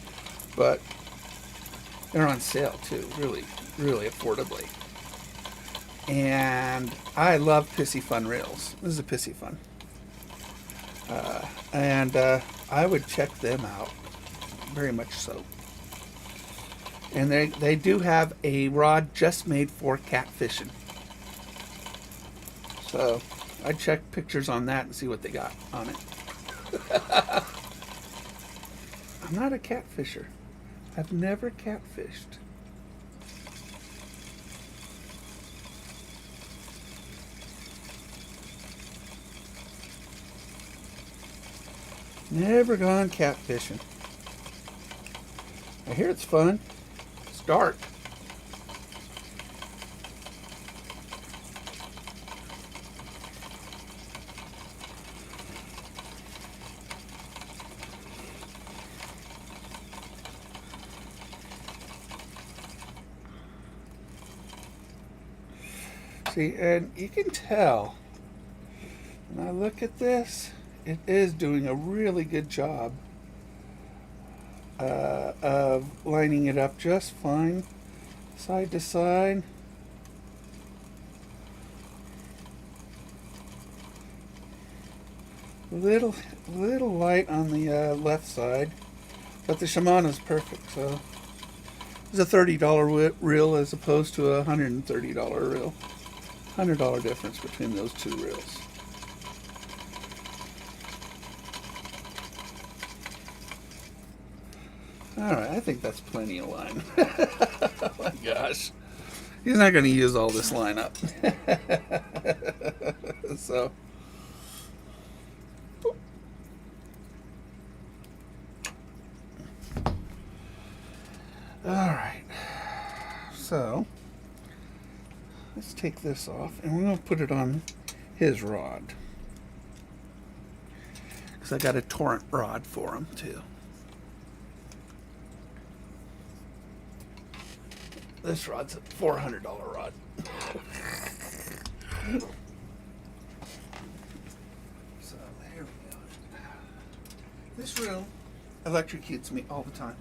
But they're on sale too, really, really affordably. And I love Pissy Fun reels. This is a Pissy Fun. And I would check them out, very much so. And they do have a rod just made for catfishing. So I'd check pictures on that and see what they got on it. I'm not a catfisher. I've never catfished. Never gone catfishing. I hear it's fun. It's dark. See, and you can tell when I look at this, it is doing a really good job of lining it up just fine, side to side. little light on the left side, but the Shimano's perfect. So it's a $30 reel as opposed to a $130 reel. $100 difference between those two reels. All right, I think that's plenty of line. Oh my gosh, he's not going to use all this line up. So. All right, so let's take this off and we're going to put it on his rod because I got a torrent rod for him too. This rod's a $400 rod. So there we go. This reel electrocutes me all the time.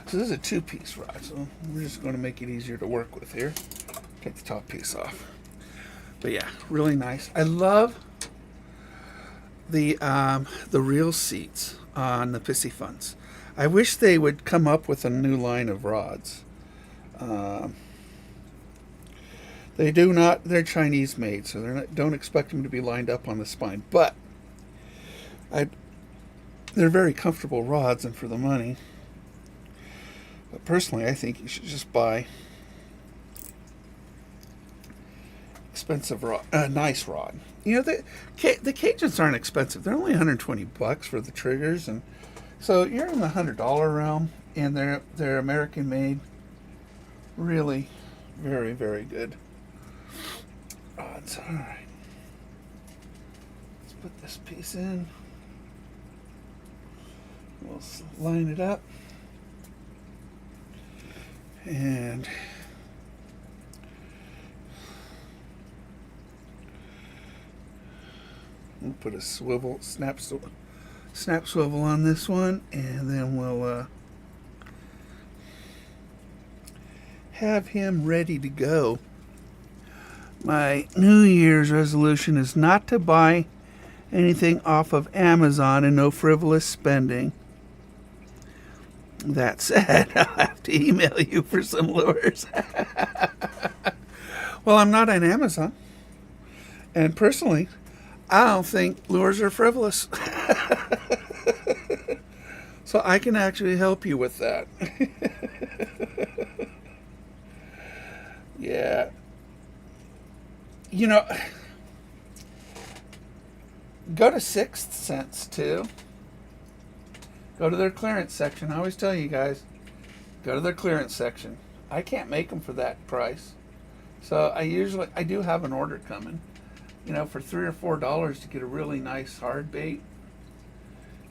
So this is a two-piece rod, so we're just going to make it easier to work with here. Take the top piece off. But yeah, really nice. I love the reel seats on the Pissy Funs. I wish they would come up with a new line of rods. They do not. They're Chinese made, so don't expect them to be lined up on the spine. But they're very comfortable rods, and for the money. But personally, I think you should just buy expensive rod, nice rod. You know, the Cajuns aren't expensive. They're only $120 for the triggers, and so you're in the $100 realm, and they're American made. Really, very, very good rods. All right, let's put this piece in. We'll line it up. And we'll put a snap swivel on this one, and then we'll have him ready to go. My New Year's resolution is not to buy anything off of Amazon and no frivolous spending. That said, I'll have to email you for some lures. Well, I'm not on Amazon. And personally, I don't think lures are frivolous. So I can actually help you with that. Yeah. You know, go to Sixth Sense too. Go to their clearance section. I always tell you guys, go to their clearance section. I can't make them for that price. So I do have an order coming. You know, for $3 or $4 to get a really nice hard bait,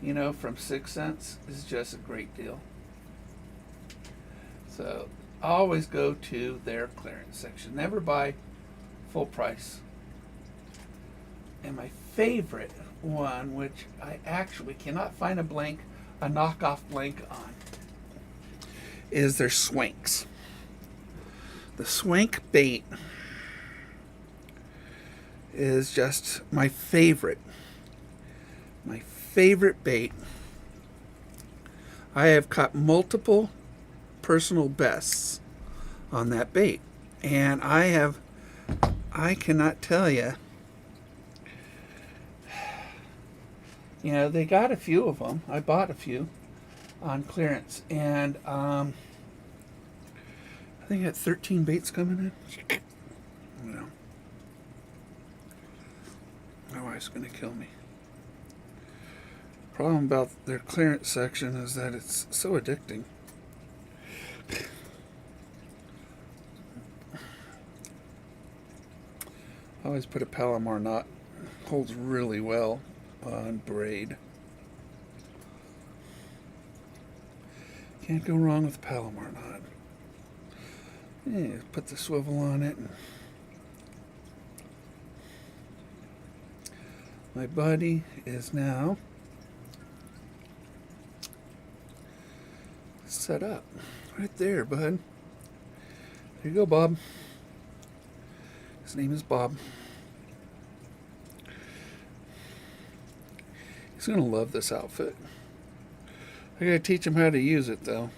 you know, from Sixth Sense is just a great deal. So always go to their clearance section. Never buy full price. And my favorite one, which I actually cannot find a knockoff blank on, is their swanks. The swank bait is just my favorite bait. I have caught multiple personal bests on that bait, and I cannot tell you. You know, they got a few of them. I bought a few on clearance, and I think I had 13 baits coming in. You know, my wife's going to kill me. Problem about their clearance section is that it's so addicting. I always put a Palomar knot. Holds really well on braid. Can't go wrong with Palomar knot. Yeah, put the swivel on it. And my buddy is now set up. Right there, bud. There you go, Bob. His name is Bob. He's going to love this outfit. I got to teach him how to use it, though.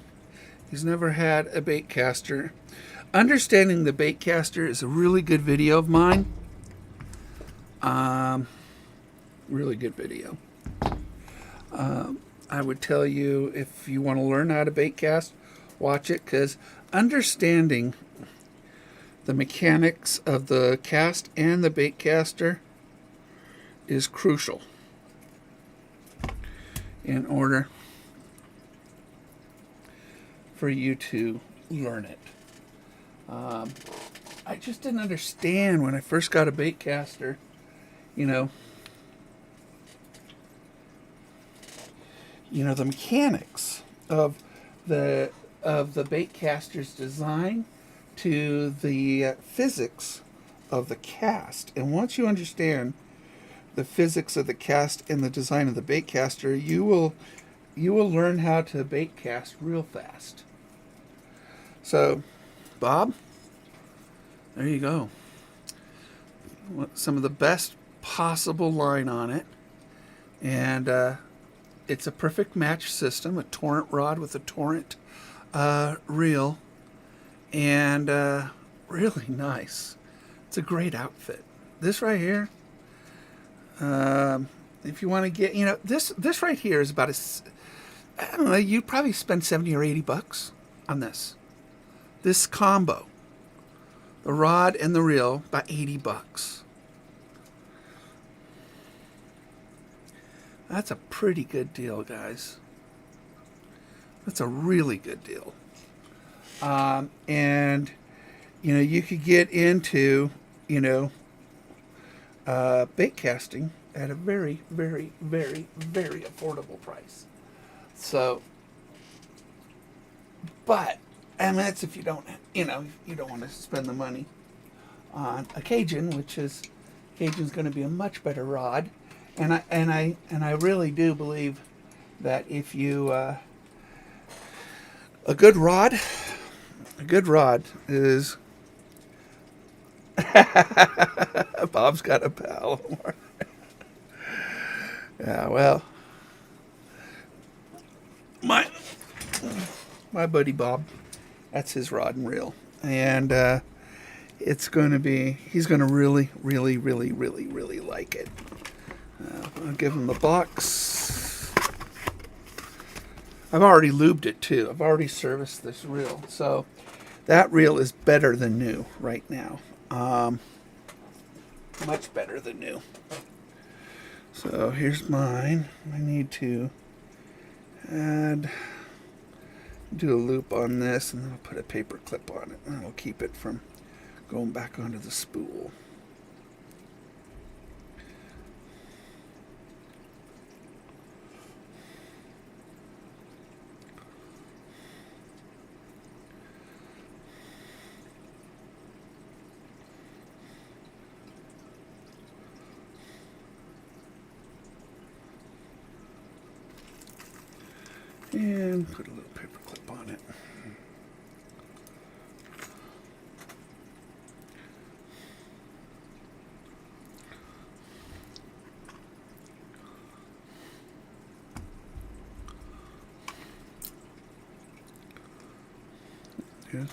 He's never had a bait caster. Understanding the bait caster is a really good video of mine. Really good video. I would tell you, if you want to learn how to bait cast, watch it, because understanding the mechanics of the cast and the bait caster is crucial in order for you to learn it. I just didn't understand when I first got a bait caster, the mechanics of the bait caster's design to the physics of the cast. And once you understand the physics of the cast and the design of the bait caster, you will learn how to bait cast real fast. So, Bob, there you go. Some of the best possible line on it. And it's a perfect match system, a torrent rod with a torrent reel. And really nice. It's a great outfit. This right here, if you want to get, this right here is about I don't know, you'd probably spend 70 or 80 bucks on this. This combo, the rod and the reel, about 80 bucks. That's a pretty good deal, guys. That's a really good deal. And, you could get into, bait casting at a very, very, very, very affordable price. So, but, and that's if you don't, you don't want to spend the money on a Cajun, Cajun's going to be a much better rod. And I really do believe that if you, a good rod is, Bob's got a pal. Yeah, well, my buddy Bob, that's his rod and reel. And he's going to really, really, really, really, really like it. I'll give him the box. I've already lubed it too. I've already serviced this reel. So that reel is better than new right now. Much better than new. So here's mine. I need to do a loop on this, and then I'll put a paper clip on it, and that'll keep it from going back onto the spool. And put a little paper clip on it. Yes.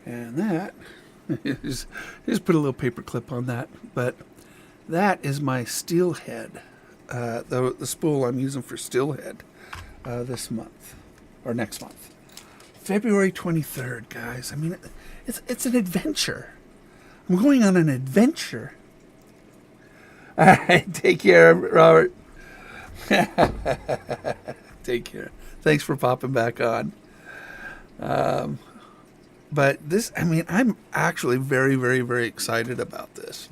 And that is, just put a little paper clip on that. But that is my steelhead, the spool I'm using for steelhead. This month or next month, February 23rd, guys. I mean, it's an adventure. I'm going on an adventure. All right, take care, Robert. Take care. Thanks for popping back on. But this, I mean, I'm actually very, very, very excited about this.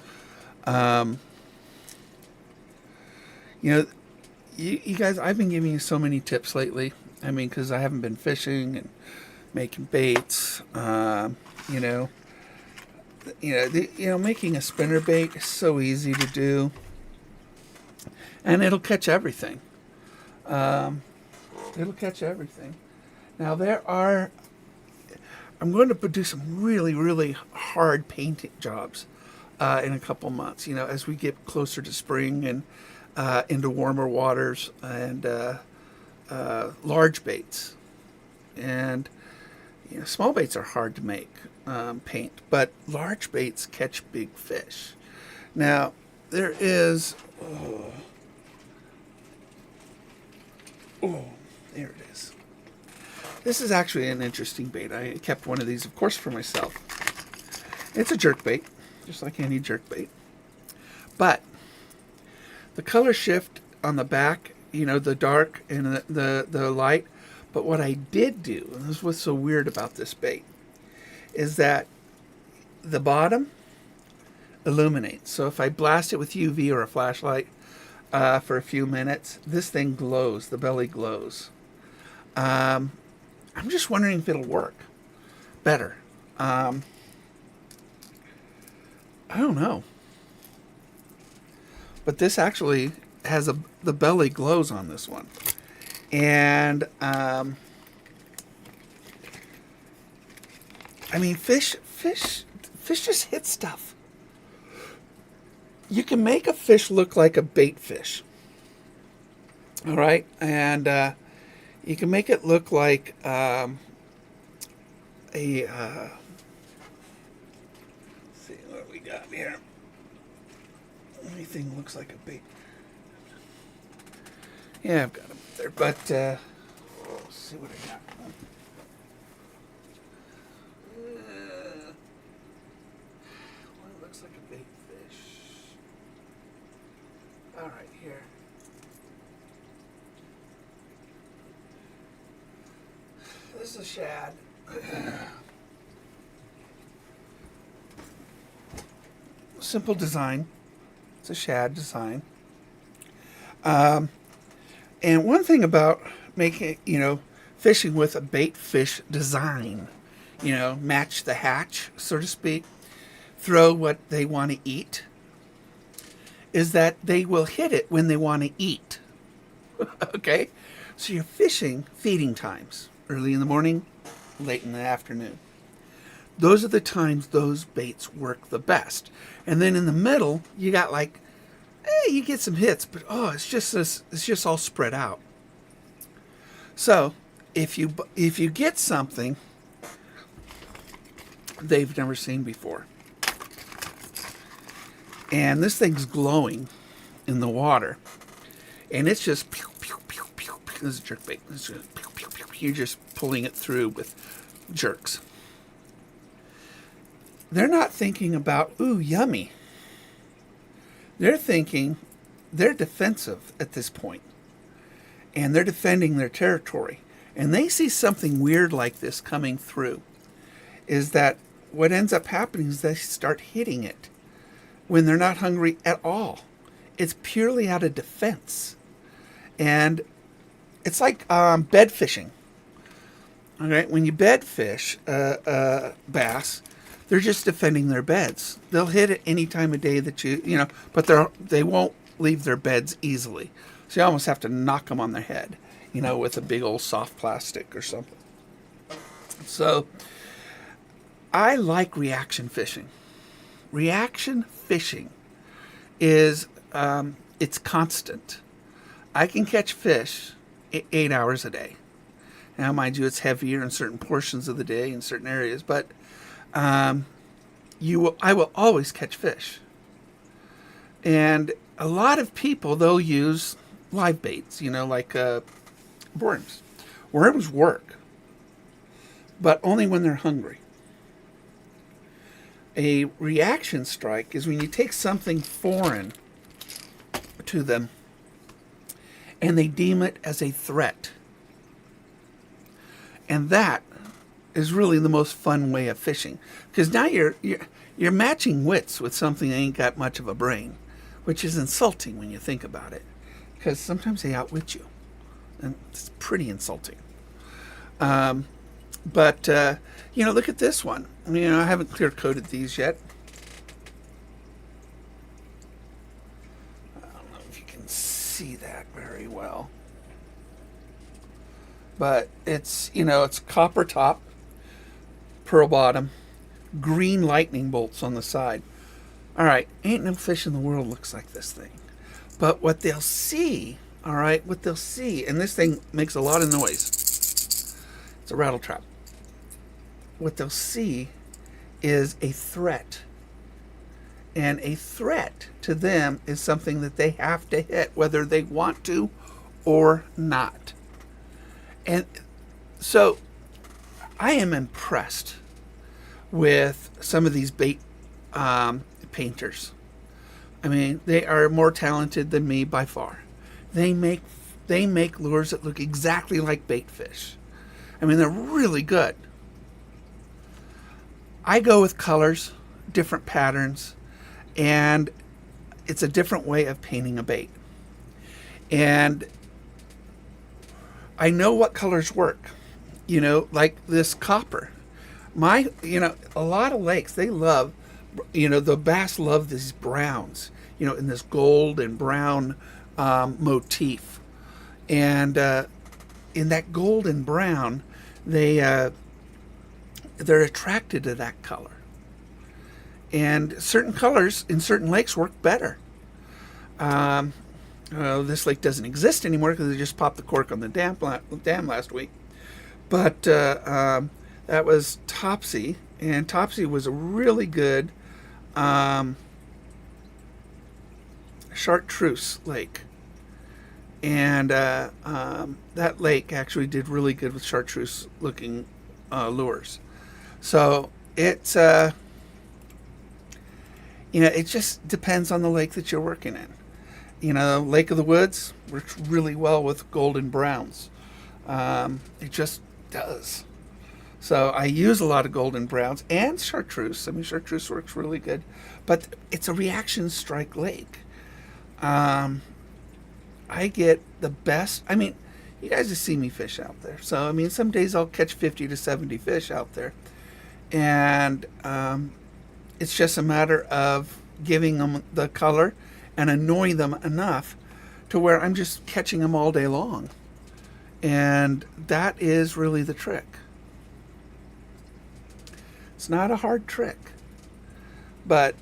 You guys, I've been giving you so many tips lately. I mean, because I haven't been fishing and making baits. Making a spinner bait is so easy to do, and it'll catch everything. It'll catch everything. Now I'm going to do some really, really hard painting jobs in a couple months. As we get closer to spring and into warmer waters and large baits. And small baits are hard to make paint, but large baits catch big fish. Now there is there it is. This is actually an interesting bait. I kept one of these, of course, for myself. It's a jerk bait, just like any jerk bait. But the color shift on the back, the dark and the light. But what I did do, and this is what's so weird about this bait, is that the bottom illuminates. So if I blast it with UV or a flashlight for a few minutes, this thing glows. The belly glows. I'm just wondering if it'll work better. I don't know. But this actually has the belly glows on this one. And I mean, fish just hit stuff. You can make a fish look like a bait fish. All right, and you can make it look like let's see what we got here. Anything looks like a bait. Yeah, I've got them there, but let's see what I got. One looks like a bait fish. All right, here. This is a shad. Simple design. It's a shad design. And one thing about making, fishing with a bait fish design, match the hatch, so to speak, throw what they want to eat, is that they will hit it when they want to eat. Okay? So you're fishing feeding times, early in the morning, late in the afternoon. Those are the times those baits work the best. And then in the middle, you got you get some hits, but it's just all spread out. So if you get something they've never seen before, and this thing's glowing in the water, and it's just pew, pew, pew, pew, pew. This is a jerk bait. This is just pew, pew, pew. You're just pulling it through with jerks. They're not thinking about, ooh, yummy. They're thinking they're defensive at this point, and they're defending their territory. And they see something weird like this coming through, is that what ends up happening is they start hitting it when they're not hungry at all. It's purely out of defense. And it's like bed fishing. All right, when you bed fish bass, they're just defending their beds. They'll hit it any time of day that but they won't leave their beds easily. So you almost have to knock them on their head, with a big old soft plastic or something. So I like reaction fishing. Reaction fishing is, it's constant. I can catch fish 8 hours a day. Now, mind you, it's heavier in certain portions of the day in certain areas, but I will always catch fish. And a lot of people, they'll use live baits, like worms. Worms work, but only when they're hungry. A reaction strike is when you take something foreign to them and they deem it as a threat. And that is really the most fun way of fishing, because now you're matching wits with something that ain't got much of a brain, which is insulting when you think about it, because sometimes they outwit you, and it's pretty insulting. But look at this one. I haven't clear coated these yet. I don't know if you can see that very well, but it's copper top, pearl bottom, green lightning bolts on the side. All right, ain't no fish in the world looks like this thing. But what they'll see, all right, what they'll see, and this thing makes a lot of noise. It's a rattle trap. What they'll see is a threat. And a threat to them is something that they have to hit, whether they want to or not. And so I am impressed with some of these bait painters. I mean, they are more talented than me by far. They make lures that look exactly like bait fish. I mean, they're really good. I go with colors, different patterns, and it's a different way of painting a bait. And I know what colors work. You know, like this copper. A lot of lakes, they love, the bass love these browns, in this gold and brown motif. And in that gold and brown, they're attracted to that color. And certain colors in certain lakes work better. This lake doesn't exist anymore because they just popped the cork on the dam last week. But that was Topsy, and Topsy was a really good chartreuse lake. And that lake actually did really good with chartreuse looking lures. So it's it just depends on the lake that you're working in. Lake of the Woods works really well with golden browns. It just does. So I use a lot of golden browns and chartreuse. I mean, chartreuse works really good, but it's a reaction strike lake. I get the best. I mean, you guys have seen me fish out there. So, I mean, some days I'll catch 50 to 70 fish out there. And it's just a matter of giving them the color and annoying them enough to where I'm just catching them all day long. And that is really the trick. It's not a hard trick. But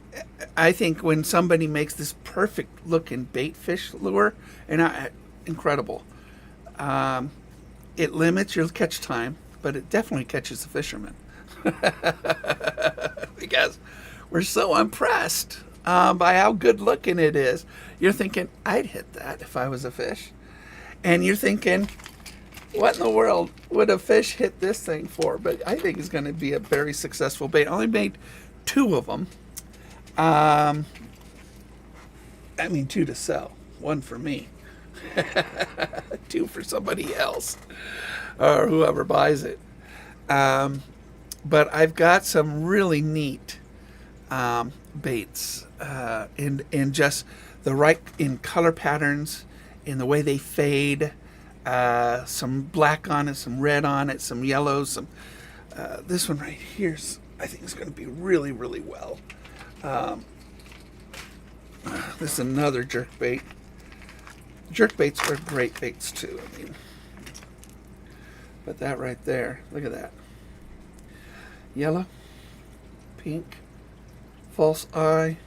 I think when somebody makes this perfect looking bait fish lure, and incredible, it limits your catch time, but it definitely catches the fisherman. Because we're so impressed by how good looking it is. You're thinking, I'd hit that if I was a fish. And you're thinking, what in the world would a fish hit this thing for? But I think it's going to be a very successful bait. I only made 2 of them. 2 to sell. 1 for me. 2 for somebody else. Or whoever buys it. But I've got some really neat baits in just the right in color patterns, in the way they fade, some black on it, some red on it, some yellows. This one right here I think is going to be really, really well. This is another jerk bait. Jerk baits are great baits too. I mean, but that right there, look at that. Yellow, pink, false eye,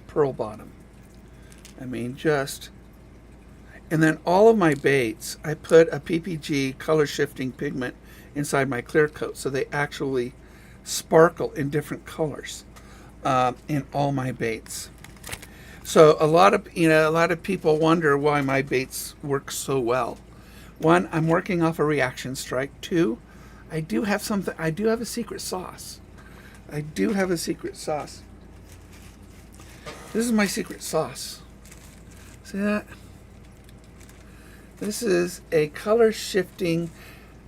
pearl bottom. I mean, just. And then all of my baits, I put a PPG color shifting pigment inside my clear coat, so they actually sparkle in different colors in all my baits. So a lot of people wonder why my baits work so well. 1, I'm working off a reaction strike. 2, I do have a secret sauce. This is my secret sauce. See that? This is a color shifting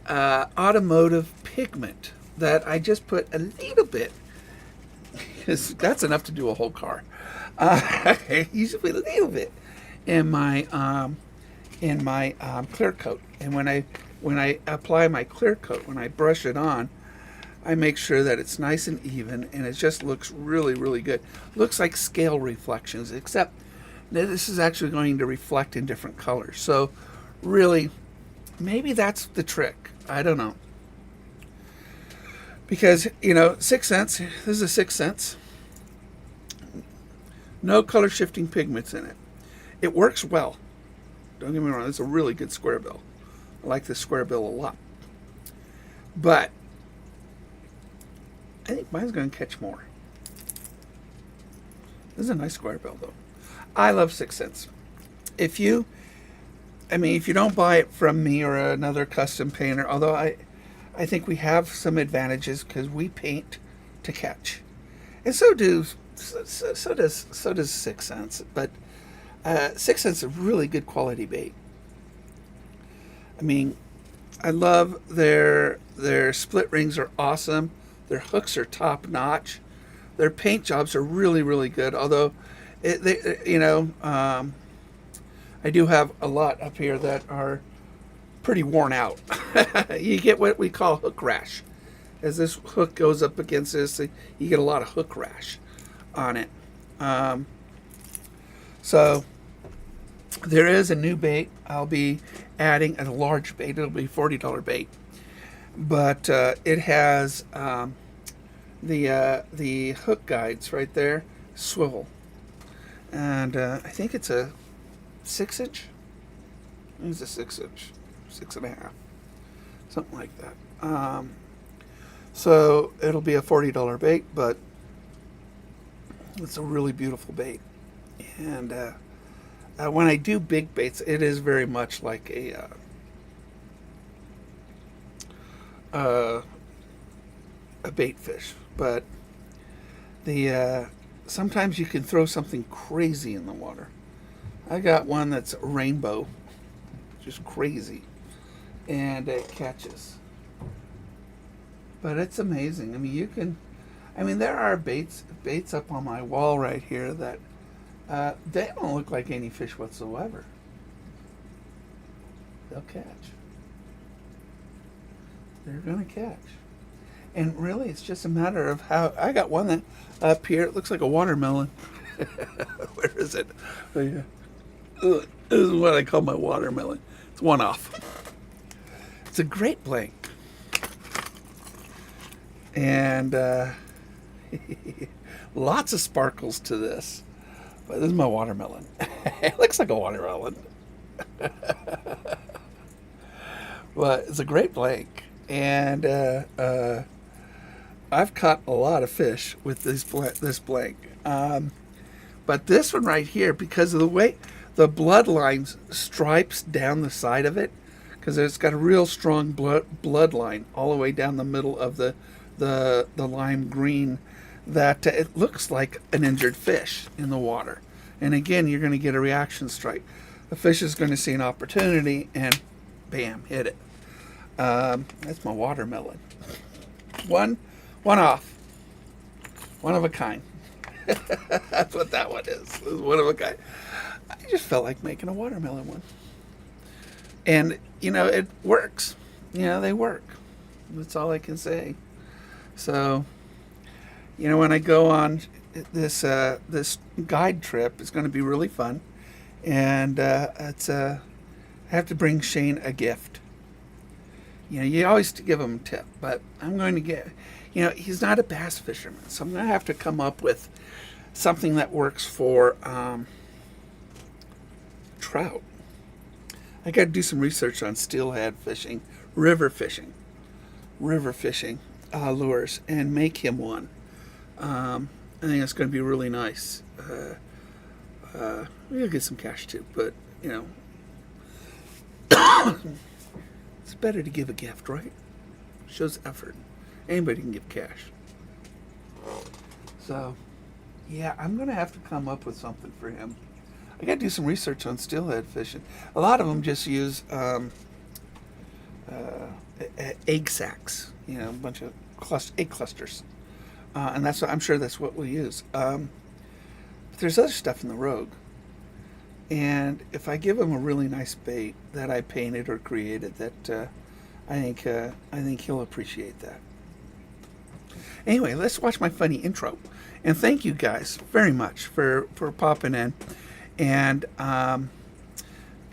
automotive pigment that I just put a little bit, because that's enough to do a whole car. I usually put a little bit in my clear coat, and when I apply my clear coat, when I brush it on, I make sure that it's nice and even, and it just looks really, really good. Looks like scale reflections, except this is actually going to reflect in different colors. So really, maybe that's the trick. I don't know. Because, 6 cents, this is a 6 cents. No color shifting pigments in it. It works well. Don't get me wrong, it's a really good square bill. I like this square bill a lot. But I think mine's going to catch more. This is a nice square bill, though. I love 6 cents. If you don't buy it from me or another custom painter, although I think we have some advantages because we paint to catch, and so does 6 cents. But 6 cents is a really good quality bait. I mean, I love their split rings are awesome. Their hooks are top notch. Their paint jobs are really, really good. Although, I do have a lot up here that are pretty worn out. You get what we call hook rash. As this hook goes up against this, you get a lot of hook rash on it. So there is a new bait I'll be adding, a large bait. It'll be $40 bait, but it has the hook guides right there swivel, and I think it's a 6-inch. It's a 6-inch, 6.5, something like that. So it'll be a $40 bait, but it's a really beautiful bait. And when I do big baits, it is very much like a bait fish. But the sometimes you can throw something crazy in the water. I got one that's rainbow, just crazy, and it catches. But it's amazing. I mean, there are baits up on my wall right here that they don't look like any fish whatsoever. They'll catch. They're gonna catch. And really, it's just a matter of how. I got one that up here, it looks like a watermelon. Where is it? Oh, yeah. This is what I call my watermelon. It's one off. It's a great blank. And lots of sparkles to this. But this is my watermelon. It looks like a watermelon. But it's a great blank. And I've caught a lot of fish with this blank. But this one right here, because of the way the bloodline stripes down the side of it, because it's got a real strong bloodline all the way down the middle of the lime green, that it looks like an injured fish in the water. And again, you're going to get a reaction strike. The fish is going to see an opportunity and bam, hit it. That's my watermelon. One off. One of a kind. That's what that one is. It's one of a kind. I just felt like making a watermelon one. And, it works. They work. That's all I can say. So, when I go on this guide trip, it's going to be really fun. And I have to bring Shane a gift. You always give him a tip, but I'm going to get, he's not a bass fisherman, so I'm going to have to come up with something that works for trout. I got to do some research on steelhead fishing, river fishing lures, and make him one. I think it's going to be really nice. We'll get some cash too, but it's better to give a gift, right? Shows effort. Anybody can give cash. So, yeah, I'm going to have to come up with something for him. I got to do some research on steelhead fishing. A lot of them just use egg sacs, a bunch of egg clusters. And I'm sure that's what we'll use. But there's other stuff in the Rogue. And if I give him a really nice bait that I painted or created, that I think he'll appreciate that. Anyway, let's watch my funny intro. And thank you guys very much for popping in and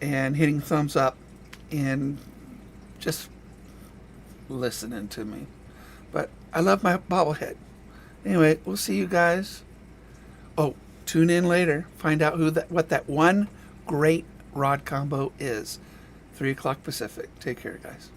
hitting thumbs up and just listening to me. But I love my bobblehead. Anyway, we'll see you guys. Oh, Tune in later. Find out what that one great rod combo is. 3 o'clock Pacific. Take care, guys.